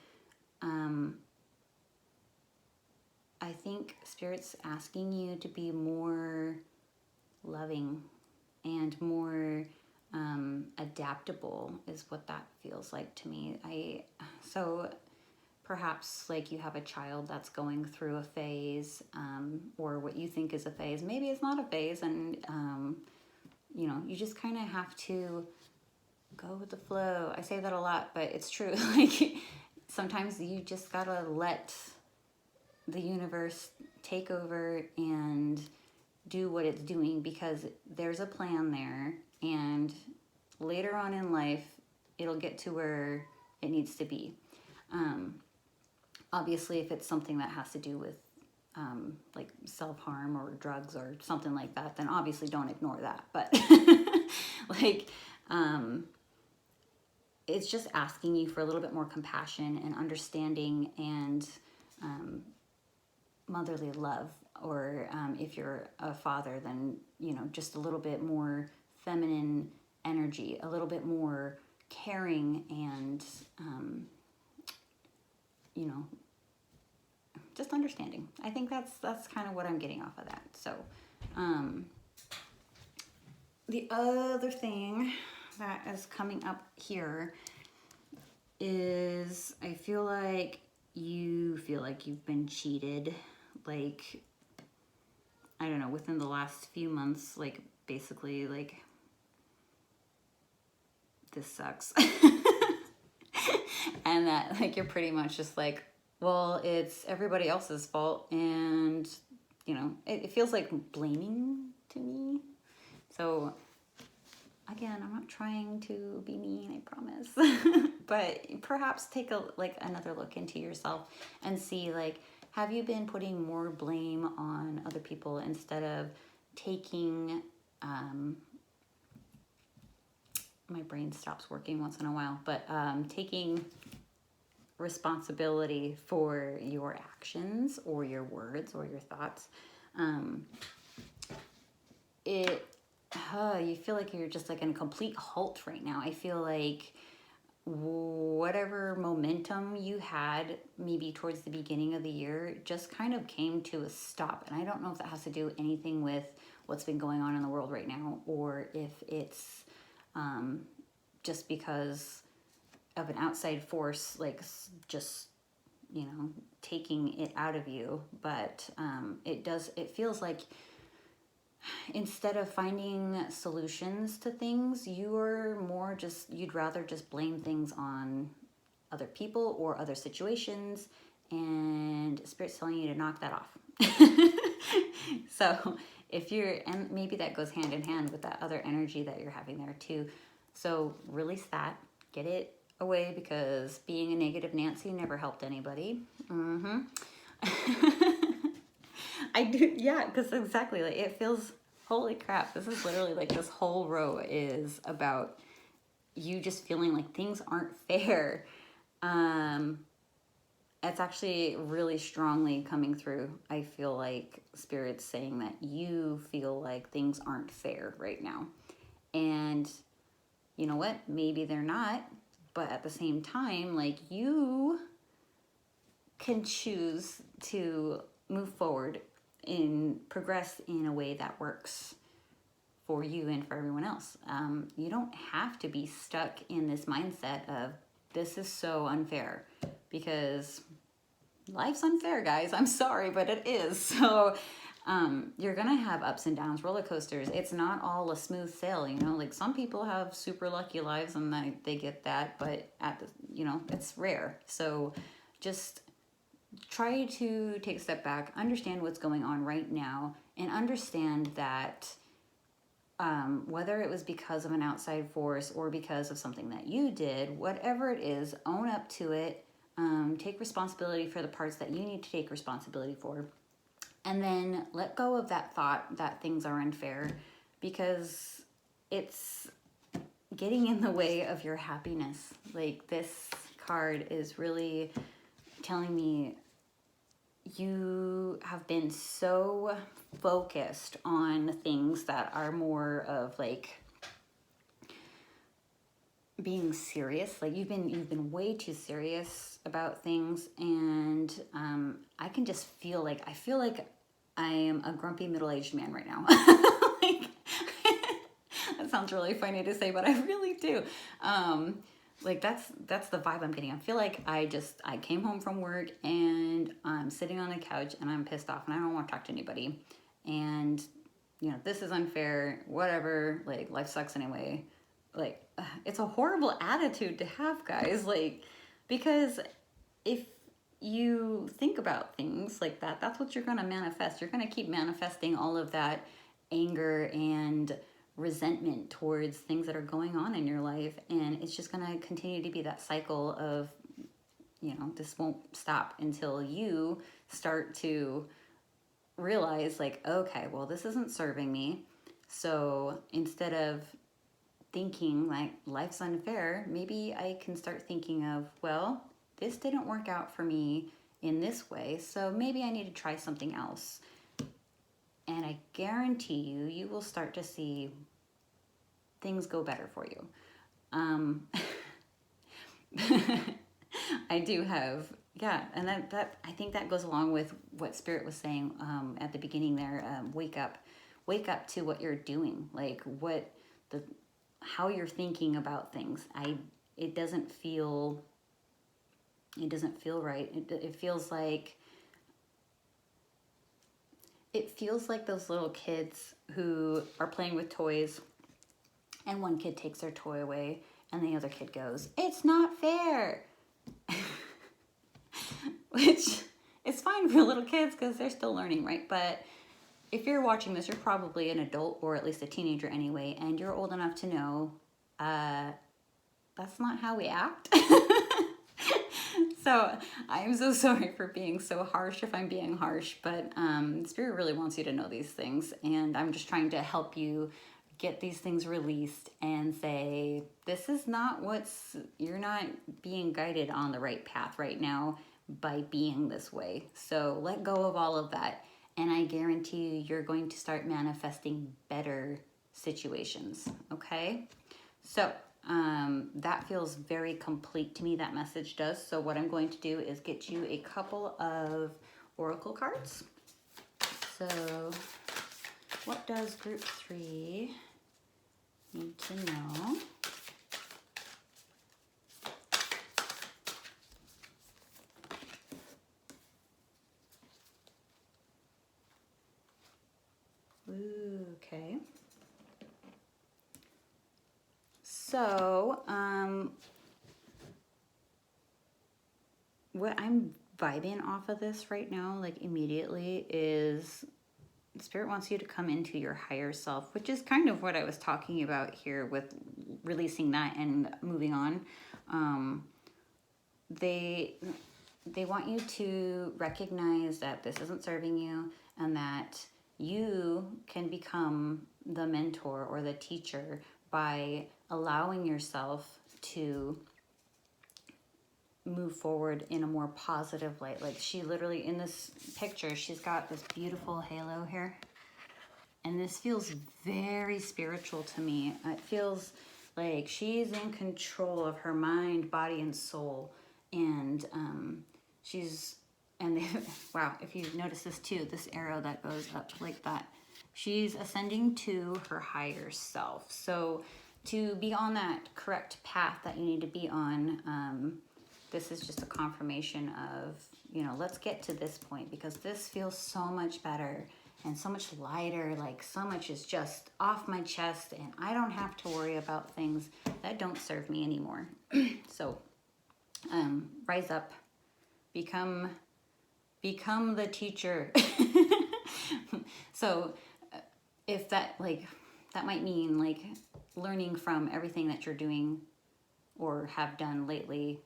I think Spirit's asking you to be more loving and more adaptable is what that feels like to me. So perhaps like you have a child that's going through a phase, or what you think is a phase. Maybe it's not a phase, and you know, you just kind of have to go with the flow. I say that a lot, but it's true. Like sometimes you just gotta let the universe take over and do what it's doing, because there's a plan there, and later on in life it'll get to where it needs to be. Obviously if it's something that has to do with like self-harm or drugs or something like that, then obviously don't ignore that, but like it's just asking you for a little bit more compassion and understanding and motherly love, or if you're a father, then, you know, just a little bit more feminine energy, a little bit more caring, and you know, just understanding. I think that's kind of what I'm getting off of that. So the other thing that is coming up here is I feel like you've been cheated, like, I don't know, within the last few months, like basically like this sucks. And that like you're pretty much just like, well, it's everybody else's fault and it feels like blaming to me. So again, I'm not trying to be mean, I promise. But perhaps take another look into yourself and see, have you been putting more blame on other people instead of taking, my brain stops working once in a while, but taking responsibility for your actions or your words or your thoughts. You feel like you're just in a complete halt right now. I feel like whatever momentum you had maybe towards the beginning of the year just kind of came to a stop. And I don't know if that has to do anything with what's been going on in the world right now, or if it's just because of an outside force, just, taking it out of you. But it feels like instead of finding solutions to things, you'd rather just blame things on other people or other situations, and Spirit's telling you to knock that off. So and maybe that goes hand in hand with that other energy that you're having there too. So release that, get it away, because being a negative Nancy never helped anybody. I do, yeah, because exactly, it feels, holy crap, this is literally this whole row is about you just feeling like things aren't fair. It's actually really strongly coming through. I feel like Spirit's saying that you feel like things aren't fair right now. And you know what? Maybe they're not, but at the same time, you can choose to move forward and progress in a way that works for you and for everyone else. You don't have to be stuck in this mindset of, this is so unfair, because life's unfair, guys. I'm sorry, but it is. So you're gonna have ups and downs, roller coasters. It's not all a smooth sail, some people have super lucky lives and they get that, but it's rare. So just try to take a step back, understand what's going on right now, and understand that whether it was because of an outside force or because of something that you did, whatever it is, own up to it. Take responsibility for the parts that you need to take responsibility for. And then let go of that thought that things are unfair, because it's getting in the way of your happiness. This card is really telling me you have been so focused on things that are more of being serious. You've been way too serious about things, and I can just feel I am a grumpy middle-aged man right now. That sounds really funny to say, but I really do. That's the vibe I'm getting. I feel like I came home from work and I'm sitting on the couch and I'm pissed off and I don't want to talk to anybody. And, this is unfair, whatever, life sucks anyway. It's a horrible attitude to have, guys. Because if you think about things like that, that's what you're going to manifest. You're going to keep manifesting all of that anger and resentment towards things that are going on in your life, and it's just going to continue to be that cycle of, this won't stop until you start to realize okay, well, this isn't serving me. So instead of thinking life's unfair, maybe I can start thinking of, well, this didn't work out for me in this way, so maybe I need to try something else. And I guarantee you will start to see things go better for you. I do have, and that I think that goes along with what Spirit was saying at the beginning there. Wake up to what you're doing, how you're thinking about things. It doesn't feel right. It feels like those little kids who are playing with toys, and one kid takes their toy away and the other kid goes, "It's not fair." Which is fine for little kids because they're still learning, right? But if you're watching this, you're probably an adult or at least a teenager anyway, and you're old enough to know that's not how we act. So I'm so sorry for being so harsh if I'm being harsh, but Spirit really wants you to know these things, and I'm just trying to help you get these things released and say, this is not you're not being guided on the right path right now by being this way. So let go of all of that, and I guarantee you, you're going to start manifesting better situations, okay? So that feels very complete to me, that message does. So what I'm going to do is get you a couple of oracle cards. So what does group 3 need to know? Ooh, okay. So, what I'm vibing off of this right now, like immediately, is Spirit wants you to come into your higher self, which is kind of what I was talking about here with releasing that and moving on. They want you to recognize that this isn't serving you, and that you can become the mentor or the teacher by allowing yourself to move forward in a more positive light. Like, she literally, in this picture, she's got this beautiful halo here, and this feels very spiritual to me. It feels like she's in control of her mind, body, and soul, and wow, if you notice this too, this arrow that goes up like that, she's ascending to her higher self. So to be on that correct path that you need to be on, this is just a confirmation of, let's get to this point, because this feels so much better and so much lighter, like so much is just off my chest, and I don't have to worry about things that don't serve me anymore. So rise up, become the teacher. So if that might mean learning from everything that you're doing or have done lately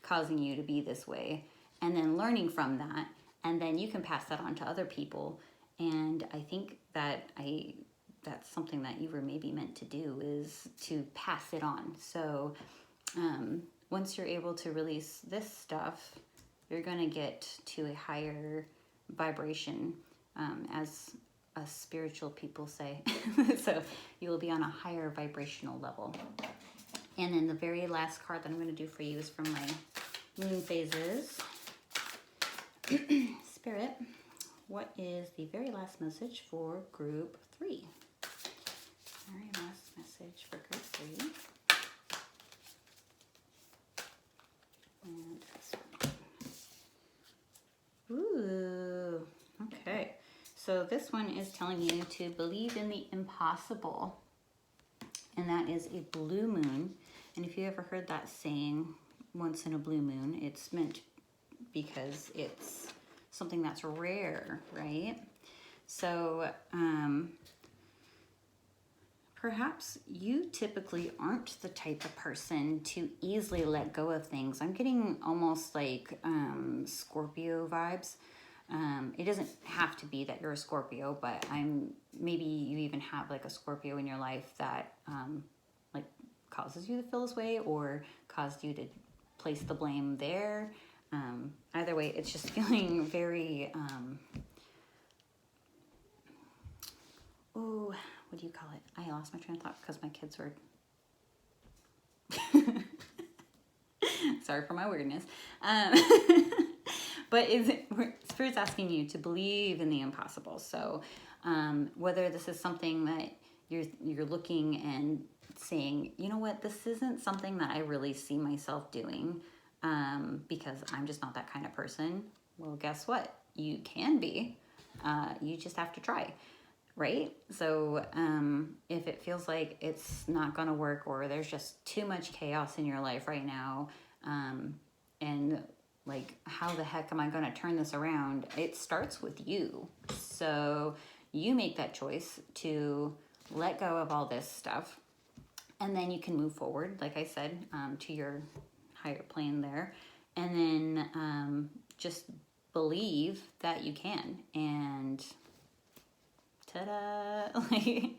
causing you to be this way, and then learning from that, and then you can pass that on to other people. And I think that that's something that you were maybe meant to do, is to pass it on. So once you're able to release this stuff, you're going to get to a higher vibration, as us spiritual people say. So you will be on a higher vibrational level. And then the very last card that I'm going to do for you is from my moon phases. Spirit, what is the very last message for group 3? Very last message for group 3. And this one. Ooh, okay. So this one is telling you to believe in the impossible. And that is a blue moon. And if you ever heard that saying, once in a blue moon, it's meant because it's something that's rare, right? So perhaps you typically aren't the type of person to easily let go of things. I'm getting almost like Scorpio vibes. It doesn't have to be that you're a Scorpio, but maybe you even have like a Scorpio in your life that causes you to feel this way, or caused you to place the blame there. Either way, it's just feeling very, what do you call it? I lost my train of thought because my kids were, sorry for my weirdness. But Spirit's asking you to believe in the impossible. So whether this is something that you're looking and saying, you know what, this isn't something that I really see myself doing, because I'm just not that kind of person. Well, guess what? You can be. You just have to try, right? So if it feels like it's not going to work, or there's just too much chaos in your life right now, and how the heck am I going to turn this around? It starts with you. So you make that choice to let go of all this stuff, and then you can move forward, like I said, to your higher plane there, and then just believe that you can. And ta-da! Like,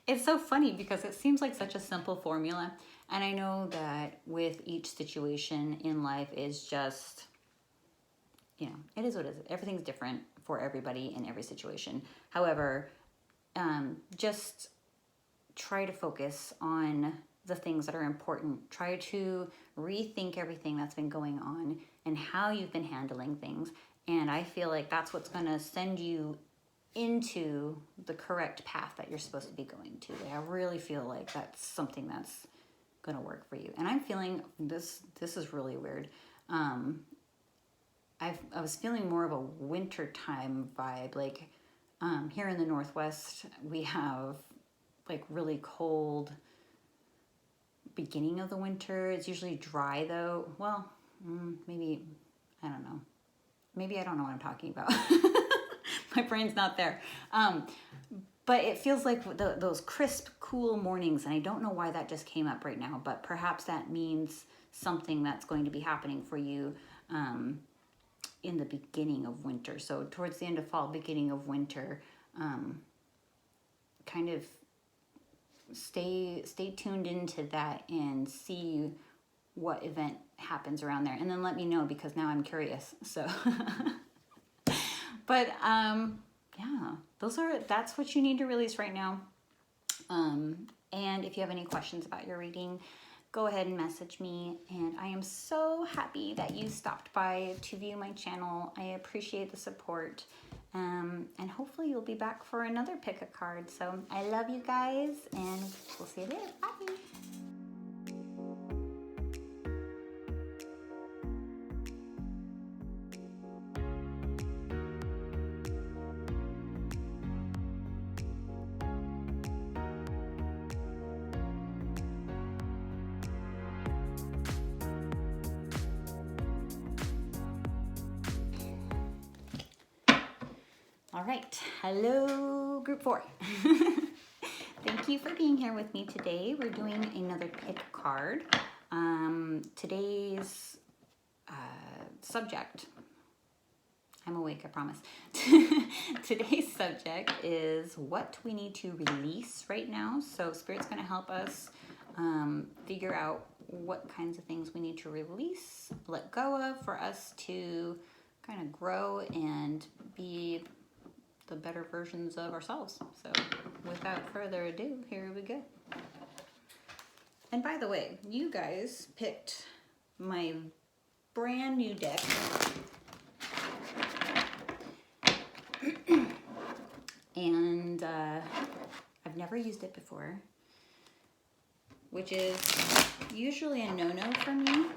it's so funny because it seems like such a simple formula, and I know that with each situation in life is just, you know, it is what it is. Everything's different for everybody in every situation. However, just try to focus on the things that are important. Try to rethink everything that's been going on and how you've been handling things. And I feel like that's what's going to send you into the correct path that you're supposed to be going to. Like, I really feel like that's something that's going to work for you. And I'm feeling this is really weird. I was feeling more of a wintertime vibe. Like, here in the Northwest, we have like really cold beginning of the winter. It's usually dry though. Well, maybe, I don't know. Maybe I don't know what I'm talking about. My brain's not there. But it feels like those crisp, cool mornings, and I don't know why that just came up right now, but perhaps that means something that's going to be happening for you in the beginning of winter. So towards the end of fall, beginning of winter, kind of stay tuned into that and see what event happens around there, and then let me know, because now I'm curious. So but yeah, that's what you need to release right now. And if you have any questions about your reading, go ahead and message me. And I am so happy that you stopped by to view my channel. I appreciate the support. And hopefully you'll be back for another pick a card. So I love you guys, and we'll see you later. Bye. All right, hello group 4. Thank you for being here with me today. We're doing another pick card. Today's subject, I'm awake, I promise. Today's subject is what we need to release right now. So Spirit's going to help us figure out what kinds of things we need to release, let go of, for us to kind of grow and be the better versions of ourselves. So without further ado, here we go. And by the way, you guys picked my brand new deck. And I've never used it before, which is usually a no-no for me.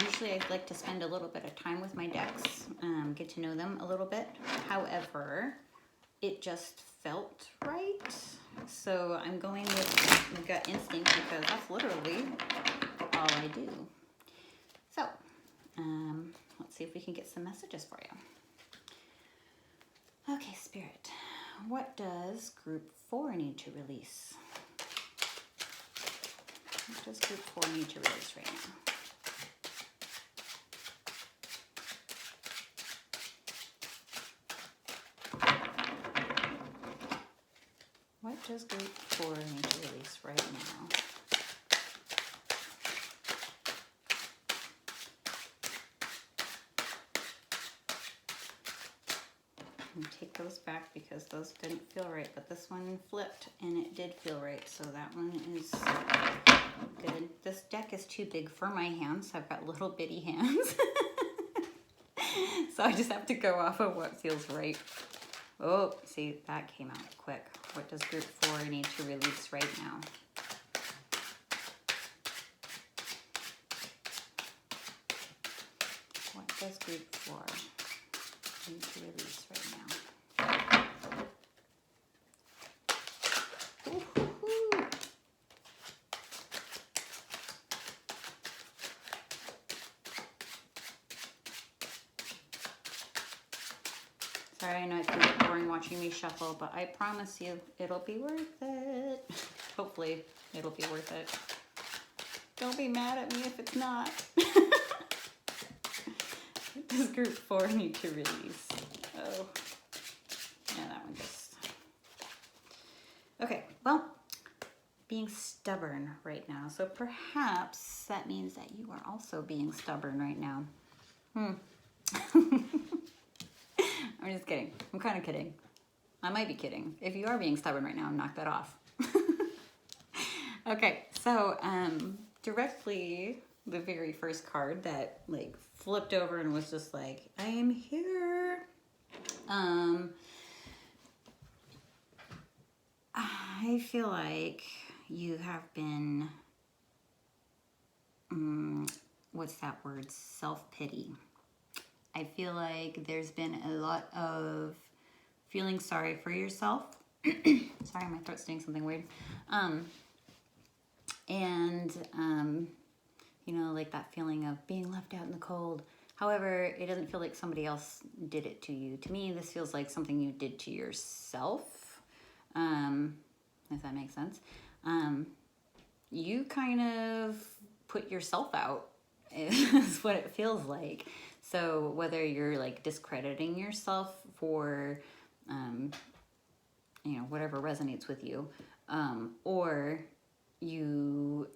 Usually I'd like to spend a little bit of time with my decks, get to know them a little bit. However, it just felt right. So I'm going with my gut instinct, because that's literally all I do. So let's see if we can get some messages for you. Okay, Spirit, what does group 4 need to release? What does group 4 need to release right now? What does group 4 need to release right now? And take those back because those didn't feel right, but this one flipped and it did feel right, so that one is good. This deck is too big for my hands. I've got little bitty hands. So I just have to go off of what feels right. Oh, see, that came out quick. What does group 4 need to release right now? What does group 4 need to release right now? Ooh-hoo-hoo. Sorry, I know it's kind of boring watching me shuffle, but I promise you it'll be worth it. Hopefully it'll be worth it. Don't be mad at me if it's not. Does group 4 need to release? Oh, yeah, that one just... Okay, well, being stubborn right now. So perhaps that means that you are also being stubborn right now. I'm just kidding. I'm kind of kidding. I might be kidding. If you are being stubborn right now, knock that off. Okay, so directly the very first card that like flipped over and was just like, I am here. I feel like you have been, what's that word? Self-pity. I feel like there's been a lot of feeling sorry for yourself. Sorry, my throat's doing something weird. You know, like that feeling of being left out in the cold. However, it doesn't feel like somebody else did it to you. To me, this feels like something you did to yourself, if that makes sense. You kind of put yourself out is what it feels like. So whether you're like discrediting yourself for, you know, whatever resonates with you, or you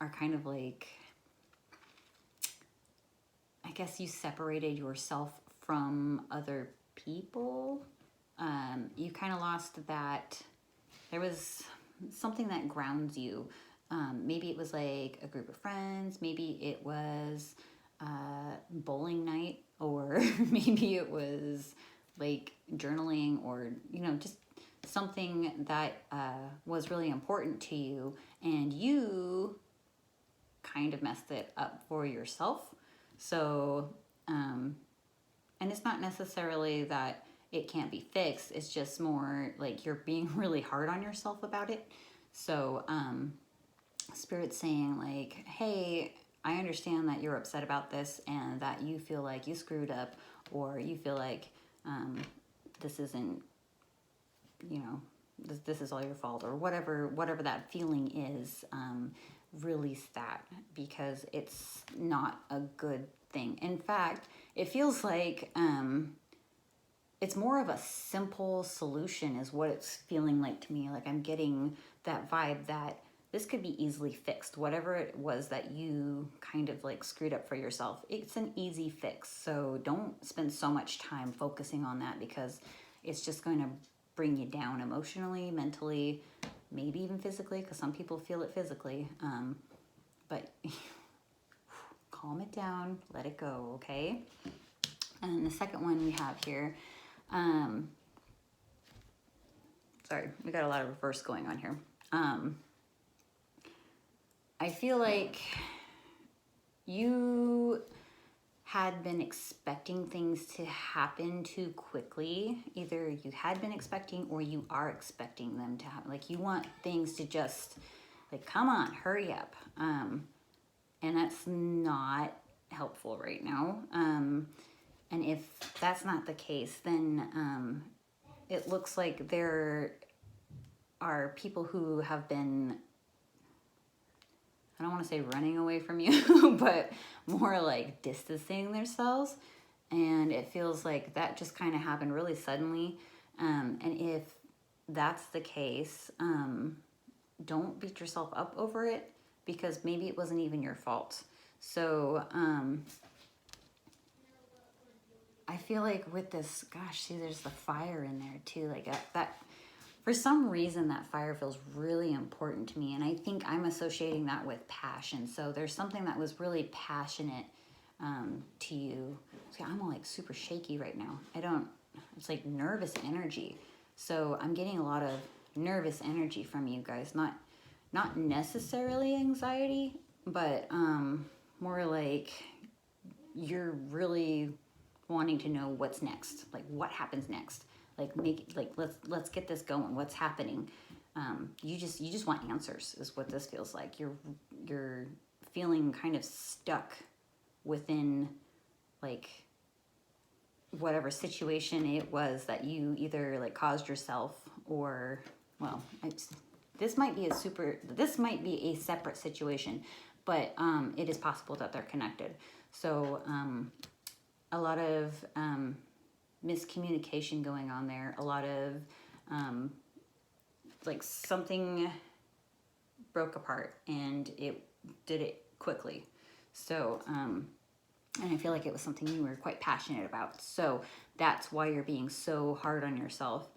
are kind of like, I guess you separated yourself from other people. You kind of lost that, there was something that grounds you. Maybe it was like a group of friends, maybe it was bowling night, or maybe it was like journaling, or, you know, just something that was really important to you, and you kind of messed it up for yourself. So, and it's not necessarily that it can't be fixed. It's just more like you're being really hard on yourself about it. So, Spirit's saying like, hey, I understand that you're upset about this and that you feel like you screwed up, or you feel like this isn't, you know, this is all your fault, or whatever that feeling is. Release that, because it's not a good thing. In fact, it feels like it's more of a simple solution is what it's feeling like to me. Like I'm getting that vibe that this could be easily fixed. Whatever it was that you kind of like screwed up for yourself, it's an easy fix. So don't spend so much time focusing on that, because it's just going to bring you down emotionally, mentally, maybe even physically, because some people feel it physically. But calm it down, let it go, okay? And the second one we have here, sorry, we got a lot of reverse going on here. I feel like you had been expecting things to happen too quickly. Either you had been expecting or you are expecting them to happen. Like you want things to just like, come on, hurry up. And that's not helpful right now. And if that's not the case, then it looks like there are people who have been, I don't want to say running away from you, but more like distancing themselves. And it feels like that just kind of happened really suddenly. And if that's the case, don't beat yourself up over it, because maybe it wasn't even your fault. So I feel like with this, gosh, see, there's the fire in there too. Like that for some reason, that fire feels really important to me. And I think I'm associating that with passion. So there's something that was really passionate to you. See, I'm all like super shaky right now. It's like nervous energy. So I'm getting a lot of nervous energy from you guys. Not necessarily anxiety, but more like you're really wanting to know what's next. Like what happens next? Like let's get this going. What's happening? You just want answers is what this feels like. You're feeling kind of stuck within like whatever situation it was that you either like caused yourself, or, well, this might be a separate situation, but it is possible that they're connected. So a lot of miscommunication going on there, a lot of like something broke apart and it did it quickly. So and I feel like it was something you were quite passionate about. So that's why you're being so hard on yourself.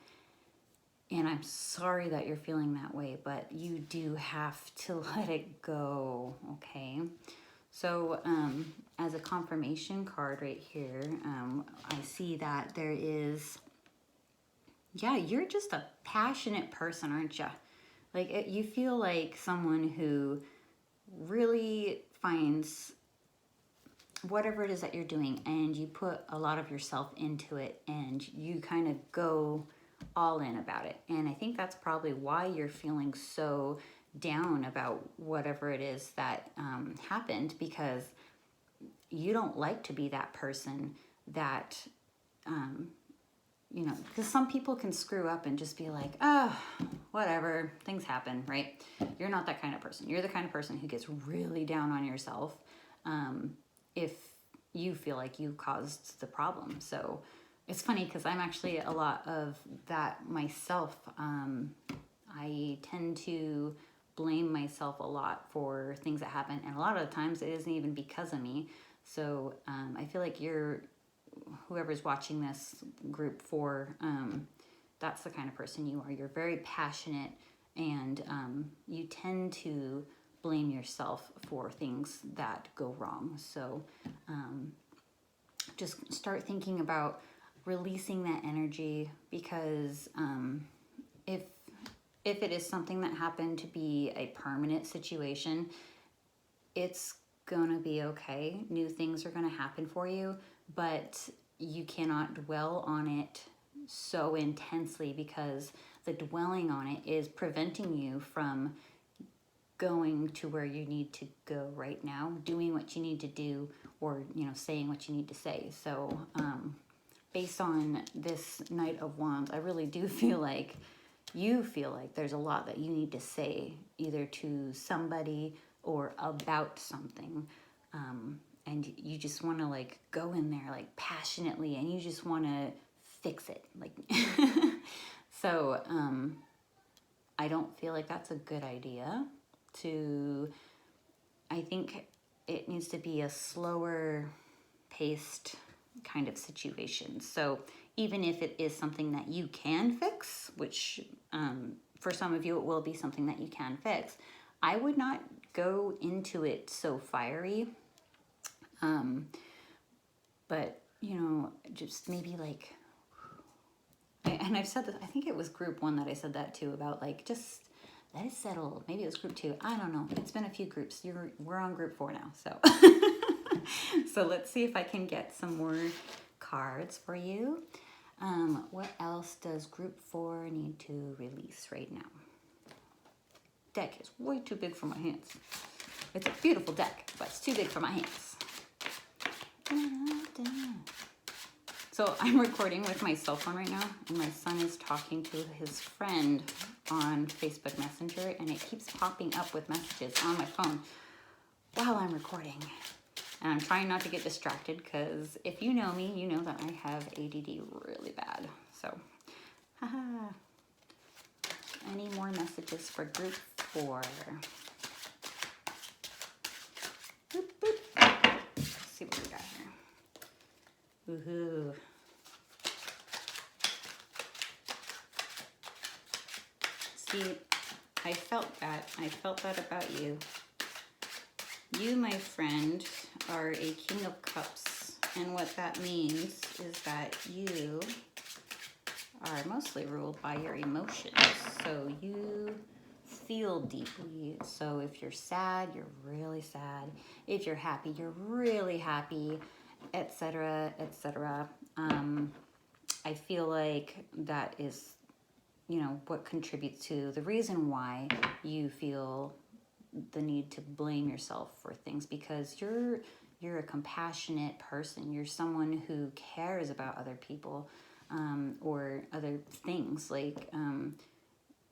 And I'm sorry that you're feeling that way, but you do have to let it go, okay? So as a confirmation card right here, I see that there is, yeah, you're just a passionate person, aren't you? Like you feel like someone who really finds whatever it is that you're doing, and you put a lot of yourself into it, and you kind of go all in about it. And I think that's probably why you're feeling so down about whatever it is that happened, because you don't like to be that person that, you know, because some people can screw up and just be like, oh, whatever, things happen, right? You're not that kind of person. You're the kind of person who gets really down on yourself if you feel like you caused the problem. So it's funny because I'm actually a lot of that myself. I tend to blame myself a lot for things that happen, and a lot of the times it isn't even because of me. So I feel like whoever's watching this group for, that's the kind of person you are. You're very passionate, and you tend to blame yourself for things that go wrong. So just start thinking about releasing that energy, because if it is something that happened to be a permanent situation, it's gonna be okay. New things are gonna happen for you, but you cannot dwell on it so intensely, because the dwelling on it is preventing you from going to where you need to go right now, doing what you need to do, or, you know, saying what you need to say. So based on this Knight of Wands, I really do feel like you feel like there's a lot that you need to say, either to somebody or about something. And you just want to like go in there like passionately, and you just want to fix it. Like, so I don't feel like that's a good idea. I think it needs to be a slower paced kind of situation. So even if it is something that you can fix, which for some of you it will be something that you can fix, I would not go into it so fiery. But, you know, just maybe like, and I've said that, I think it was group 1 that I said that too, about like, just let it settle. Maybe it was group 2. I don't know. It's been a few groups. We're on group 4 now. So, so let's see if I can get some more cards for you. What else does group 4 need to release right now? Deck is way too big for my hands. It's a beautiful deck, but it's too big for my hands. So I'm recording with my cell phone right now, and my son is talking to his friend on Facebook Messenger, and it keeps popping up with messages on my phone while I'm recording. And I'm trying not to get distracted, because if you know me, you know that I have ADD really bad. So, haha. Any more messages for group 4? Boop, boop. Let's see what we got here. Woohoo. See, I felt that. I felt that about you. You, my friend, are a King of Cups. And what that means is that you are mostly ruled by your emotions. So you feel deeply. So if you're sad, you're really sad. If you're happy, you're really happy, etc., etc. I feel like that is, you know, what contributes to the reason why you feel the need to blame yourself for things, because you're a compassionate person. You're someone who cares about other people, or other things. Like,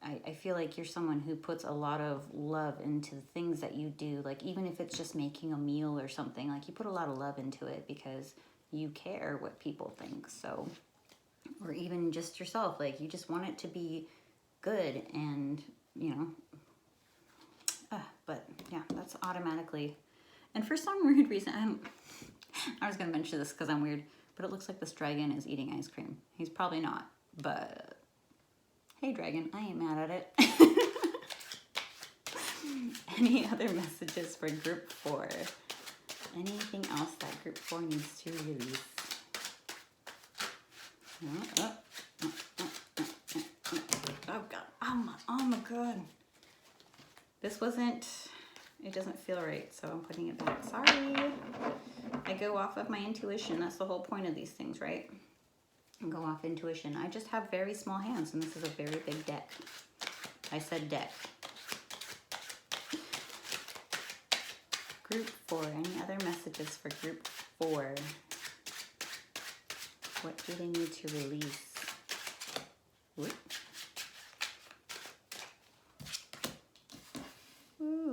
I feel like you're someone who puts a lot of love into the things that you do. Like, even if it's just making a meal or something, like, you put a lot of love into it because you care what people think. So, or even just yourself, like, you just want it to be good. And, you know, but yeah, that's automatically. And for some weird reason, I was going to mention this because I'm weird, but it looks like this dragon is eating ice cream. He's probably not, but hey, dragon, I ain't mad at it. Any other messages for group 4? Anything else that group 4 needs to release? Oh God! Oh my God! This wasn't. It doesn't feel right, so I'm putting it back. Sorry. I go off of my intuition. That's the whole point of these things, right? And go off intuition. I just have very small hands, and this is a very big deck. I said deck. Group 4. Any other messages for group 4? What do they need to release? Whoop.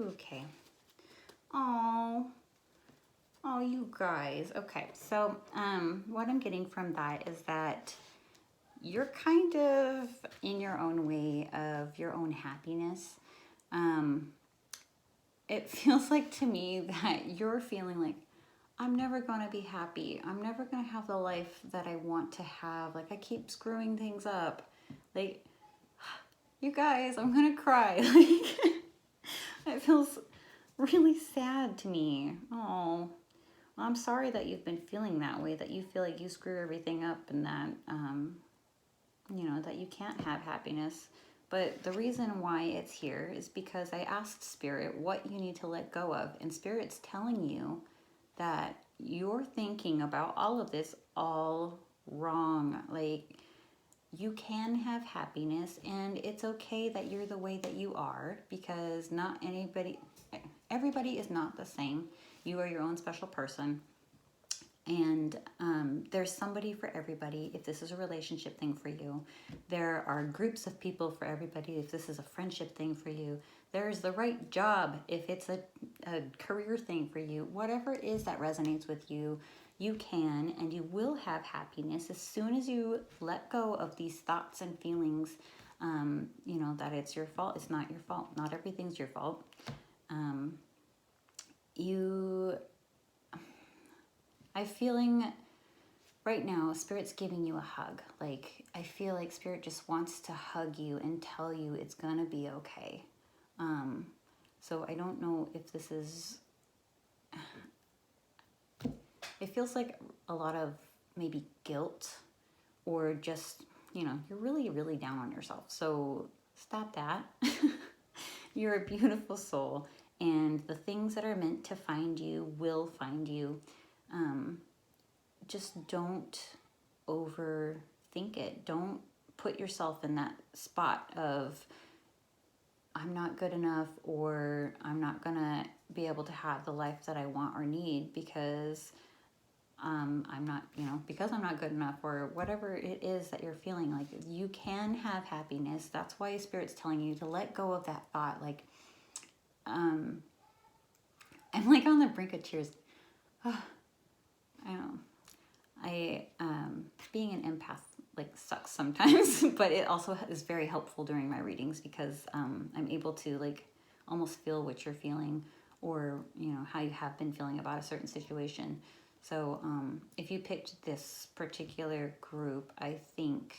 Okay. Oh, you guys. Okay, so what I'm getting from that is that you're kind of in your own way of your own happiness. It feels like to me that you're feeling like, I'm never going to be happy. I'm never going to have the life that I want to have. Like, I keep screwing things up. Like, you guys, I'm going to cry. Like, it feels really sad to me. Oh, well, I'm sorry that you've been feeling that way, that you feel like you screw everything up and that, you know, that you can't have happiness. But the reason why it's here is because I asked Spirit what you need to let go of. And Spirit's telling you that you're thinking about all of this all wrong. Like, you can have happiness, and it's okay that you're the way that you are, because not everybody is not the same. You are your own special person. And there's somebody for everybody if this is a relationship thing for you. There are groups of people for everybody if this is a friendship thing for you. There's the right job if it's a career thing for you. Whatever it is that resonates with you, you can and you will have happiness as soon as you let go of these thoughts and feelings, you know, that it's your fault. It's not your fault. Not everything's your fault. I'm feeling right now, Spirit's giving you a hug. Like, I feel like Spirit just wants to hug you and tell you it's gonna be okay. So I don't know if this is, it feels like a lot of maybe guilt, or just, you know, you're really, really down on yourself. So stop that. You're a beautiful soul, and the things that are meant to find you will find you. Just don't overthink it. Don't put yourself in that spot of, I'm not good enough, or I'm not gonna be able to have the life that I want or need because I'm not, you know, because I'm not good enough, or whatever it is that you're feeling. Like, you can have happiness. That's why Spirit's telling you to let go of that thought. Like, I'm like on the brink of tears. Oh, I don't know. Being an empath, like, sucks sometimes, but it also is very helpful during my readings because I'm able to, like, almost feel what you're feeling, or, you know, how you have been feeling about a certain situation. So if you picked this particular group, I think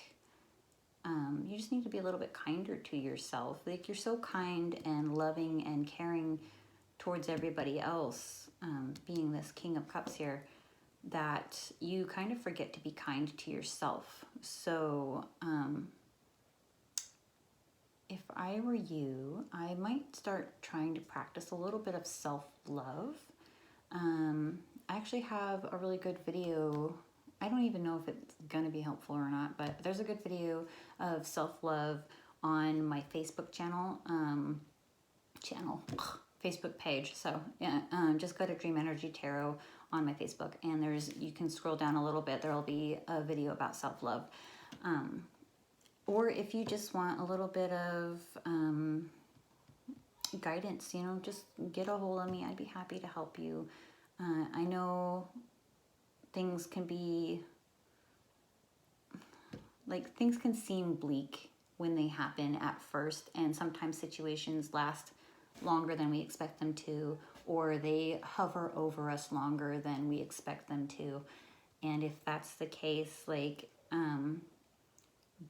you just need to be a little bit kinder to yourself. Like, you're so kind and loving and caring towards everybody else, being this King of Cups here, that you kind of forget to be kind to yourself. So if I were you, I might start trying to practice a little bit of self-love. I actually have a really good video. I don't even know if it's going to be helpful or not, but there's a good video of self-love on my Facebook Facebook page. So yeah, just go to Dream Energy Tarot on my Facebook. And you can scroll down a little bit. There'll be a video about self-love. Or if you just want a little bit of guidance, you know, just get a hold of me. I'd be happy to help you. I know things can be, like, things can seem bleak when they happen at first, and sometimes situations last longer than we expect them to, or they hover over us longer than we expect them to. And if that's the case, like,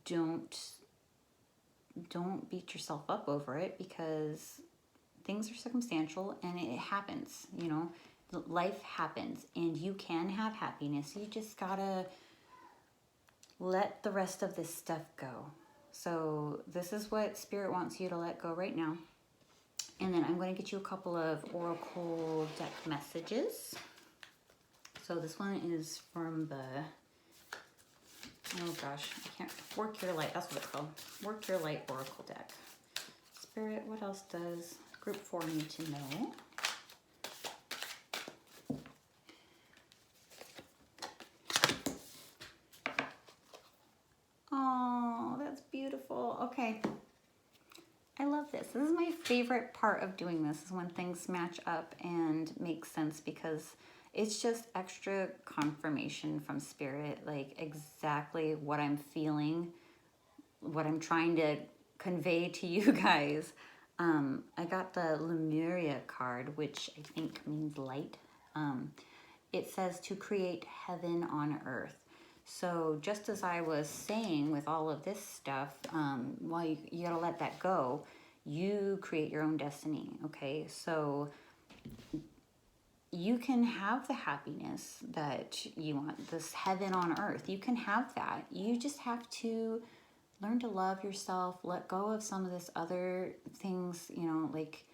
don't beat yourself up over it, because things are circumstantial and it happens, you know. Life happens, and you can have happiness. You just gotta let the rest of this stuff go. So this is what Spirit wants you to let go right now. And then I'm going to get you a couple of Oracle deck messages. So this one is from the, oh gosh, I can't, Work Your Light, that's what it's called. Work Your Light Oracle deck. Spirit, what else does Group 4 need to know? Oh, that's beautiful. Okay. I love this. This is my favorite part of doing this, is when things match up and make sense, because it's just extra confirmation from Spirit, like exactly what I'm feeling, what I'm trying to convey to you guys. I got the Lemuria card, which I think means light. It says to create heaven on earth. So just as I was saying with all of this stuff, well, you gotta let that go. You create your own destiny, okay? So you can have the happiness that you want, this heaven on earth. You can have that. You just have to learn to love yourself, let go of some of this other things, you know, like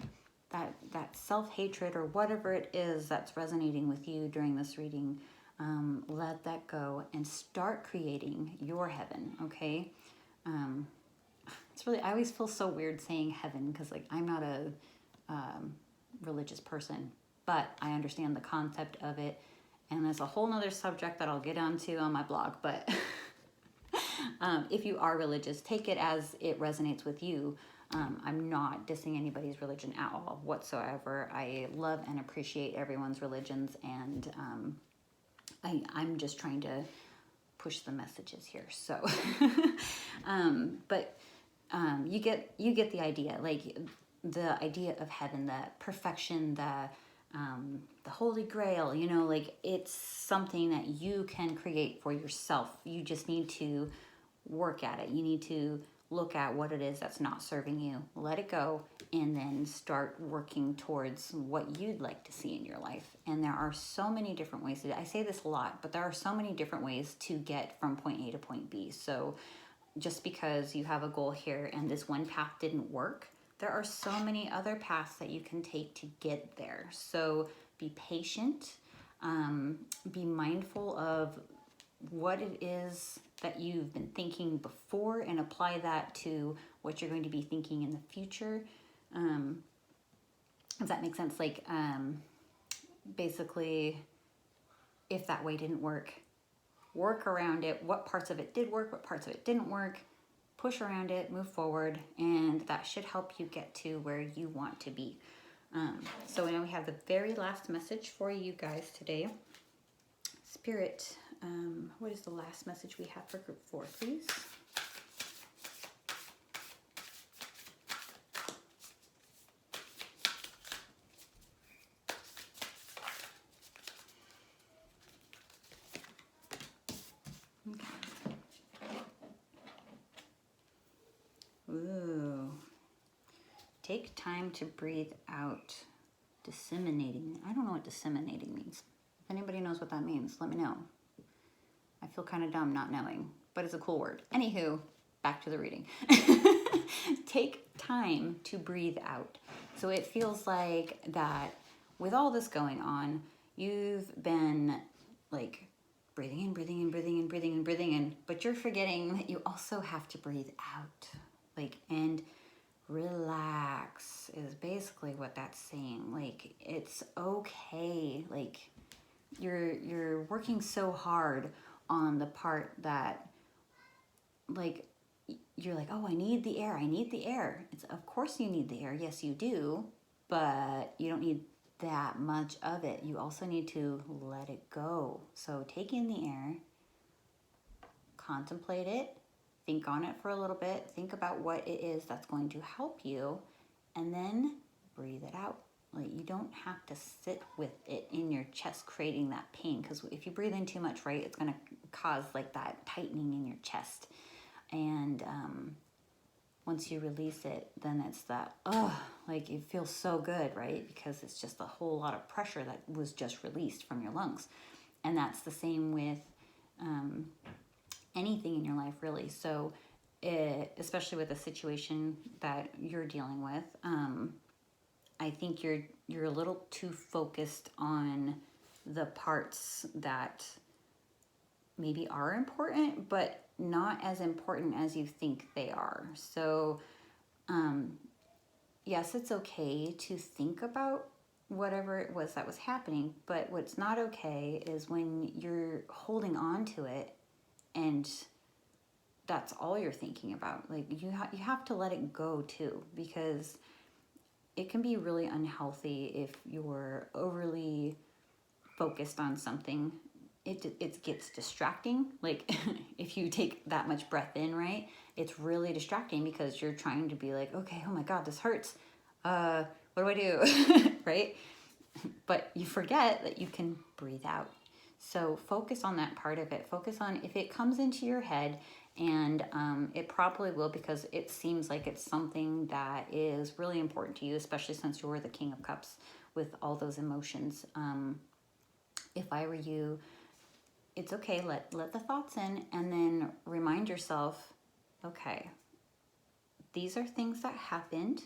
that self-hatred or whatever it is that's resonating with you during this reading. Let that go and start creating your heaven, okay? It's really, I always feel so weird saying heaven, because like I'm not a religious person, but I understand the concept of it, and there's a whole nother subject that I'll get onto on my blog. But if you are religious, take it as it resonates with you. I'm not dissing anybody's religion at all whatsoever. I love and appreciate everyone's religions, and I'm just trying to push the messages here. So, but you get the idea, like the idea of heaven, the perfection, the Holy Grail, you know, like it's something that you can create for yourself. You just need to work at it. You need to look at what it is that's not serving you, let it go, and then start working towards what you'd like to see in your life. And there are so many different ways to do it. I say this a lot, but there are so many different ways to get from point A to point B. So just because you have a goal here and this one path didn't work, there are so many other paths that you can take to get there. So be patient, be mindful of what it is that you've been thinking before, and apply that to what you're going to be thinking in the future. Does that make sense? Like, basically, if that way didn't work around it. What parts of it did work, what parts of it didn't work, push around it, move forward, and that should help you get to where you want to be. So now we have the very last message for you guys today. Spirit, what is the last message we have for group 4, please? Ooh. Take time to breathe out. Disseminating. I don't know what disseminating means. If anybody knows what that means, let me know. I feel kind of dumb not knowing, but it's a cool word. Anywho, back to the reading. Take time to breathe out. So it feels like that with all this going on, you've been like breathing in, breathing in, breathing in, breathing in, breathing in, but you're forgetting that you also have to breathe out. Like, and relax is basically what that's saying. Like, it's okay. Like, you're working so hard on the part that, like, you're like, oh, I need the air. I need the air. It's, of course you need the air. Yes, you do. But you don't need that much of it. You also need to let it go. So take in the air, contemplate it, think on it for a little bit, think about what it is that's going to help you, and then breathe it out. Like, you don't have to sit with it in your chest creating that pain, because if you breathe in too much, right, it's going to cause like that tightening in your chest. And once you release it, then it's that, like, it feels so good, right? Because it's just a whole lot of pressure that was just released from your lungs. And that's the same with anything in your life, really. So especially with a situation that you're dealing with, I think you're a little too focused on the parts that maybe are important, but not as important as you think they are. So, yes, it's okay to think about whatever it was that was happening, but what's not okay is when you're holding on to it and that's all you're thinking about. Like, you have to let it go too, because it can be really unhealthy if you're overly focused on something. It gets distracting. Like, if you take that much breath in, right, it's really distracting because you're trying to be like, okay, oh my God, this hurts. What do I do? Right? But you forget that you can breathe out. So focus on that part of it. Focus on if it comes into your head, and it probably will, because it seems like it's something that is really important to you, especially since you're the King of Cups with all those emotions. If I were you, it's okay, let the thoughts in, and then remind yourself, okay, these are things that happened,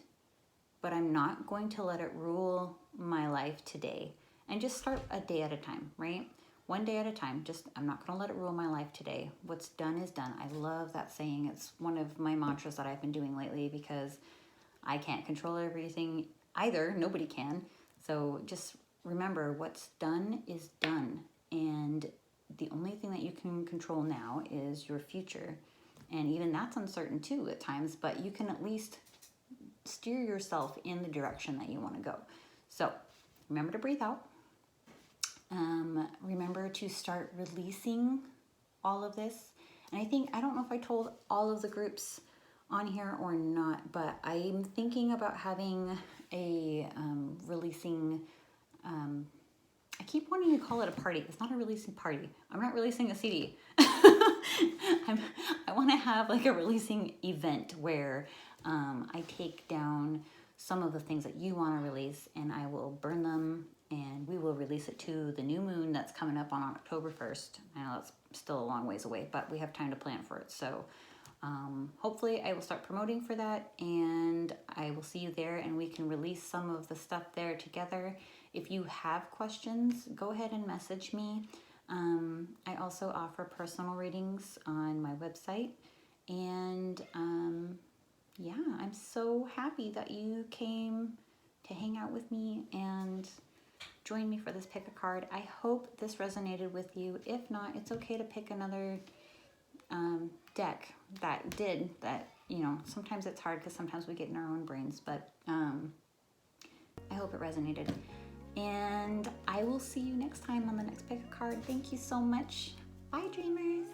but I'm not going to let it rule my life today. And just start a day at a time, right? One day at a time. Just, I'm not going to let it rule my life today. What's done is done. I love that saying. It's one of my mantras that I've been doing lately, because I can't control everything either. Nobody can. So just remember, what's done is done. And the only thing that you can control now is your future. And even that's uncertain too at times, but you can at least steer yourself in the direction that you want to go. So remember to breathe out. Remember to start releasing all of this. And I don't know if I told all of the groups on here or not, but I'm thinking about having a releasing, I keep wanting to call it a party. It's not a releasing party. I'm not releasing a CD. I want to have like a releasing event where I take down some of the things that you want to release, and I will burn them, and we will release it to the new moon that's coming up on October 1st. I know that's still a long ways away, but we have time to plan for it. So hopefully I will start promoting for that, and I will see you there, and we can release some of the stuff there together. If you have questions, go ahead and message me. I also offer personal readings on my website, and yeah, I'm so happy that you came to hang out with me and join me for this pick a card. I hope this resonated with you. If not, it's okay to pick another deck that did that. You know, sometimes it's hard because sometimes we get in our own brains, but I hope it resonated. And I will see you next time on the next pick a card. Thank you so much. Bye, dreamers.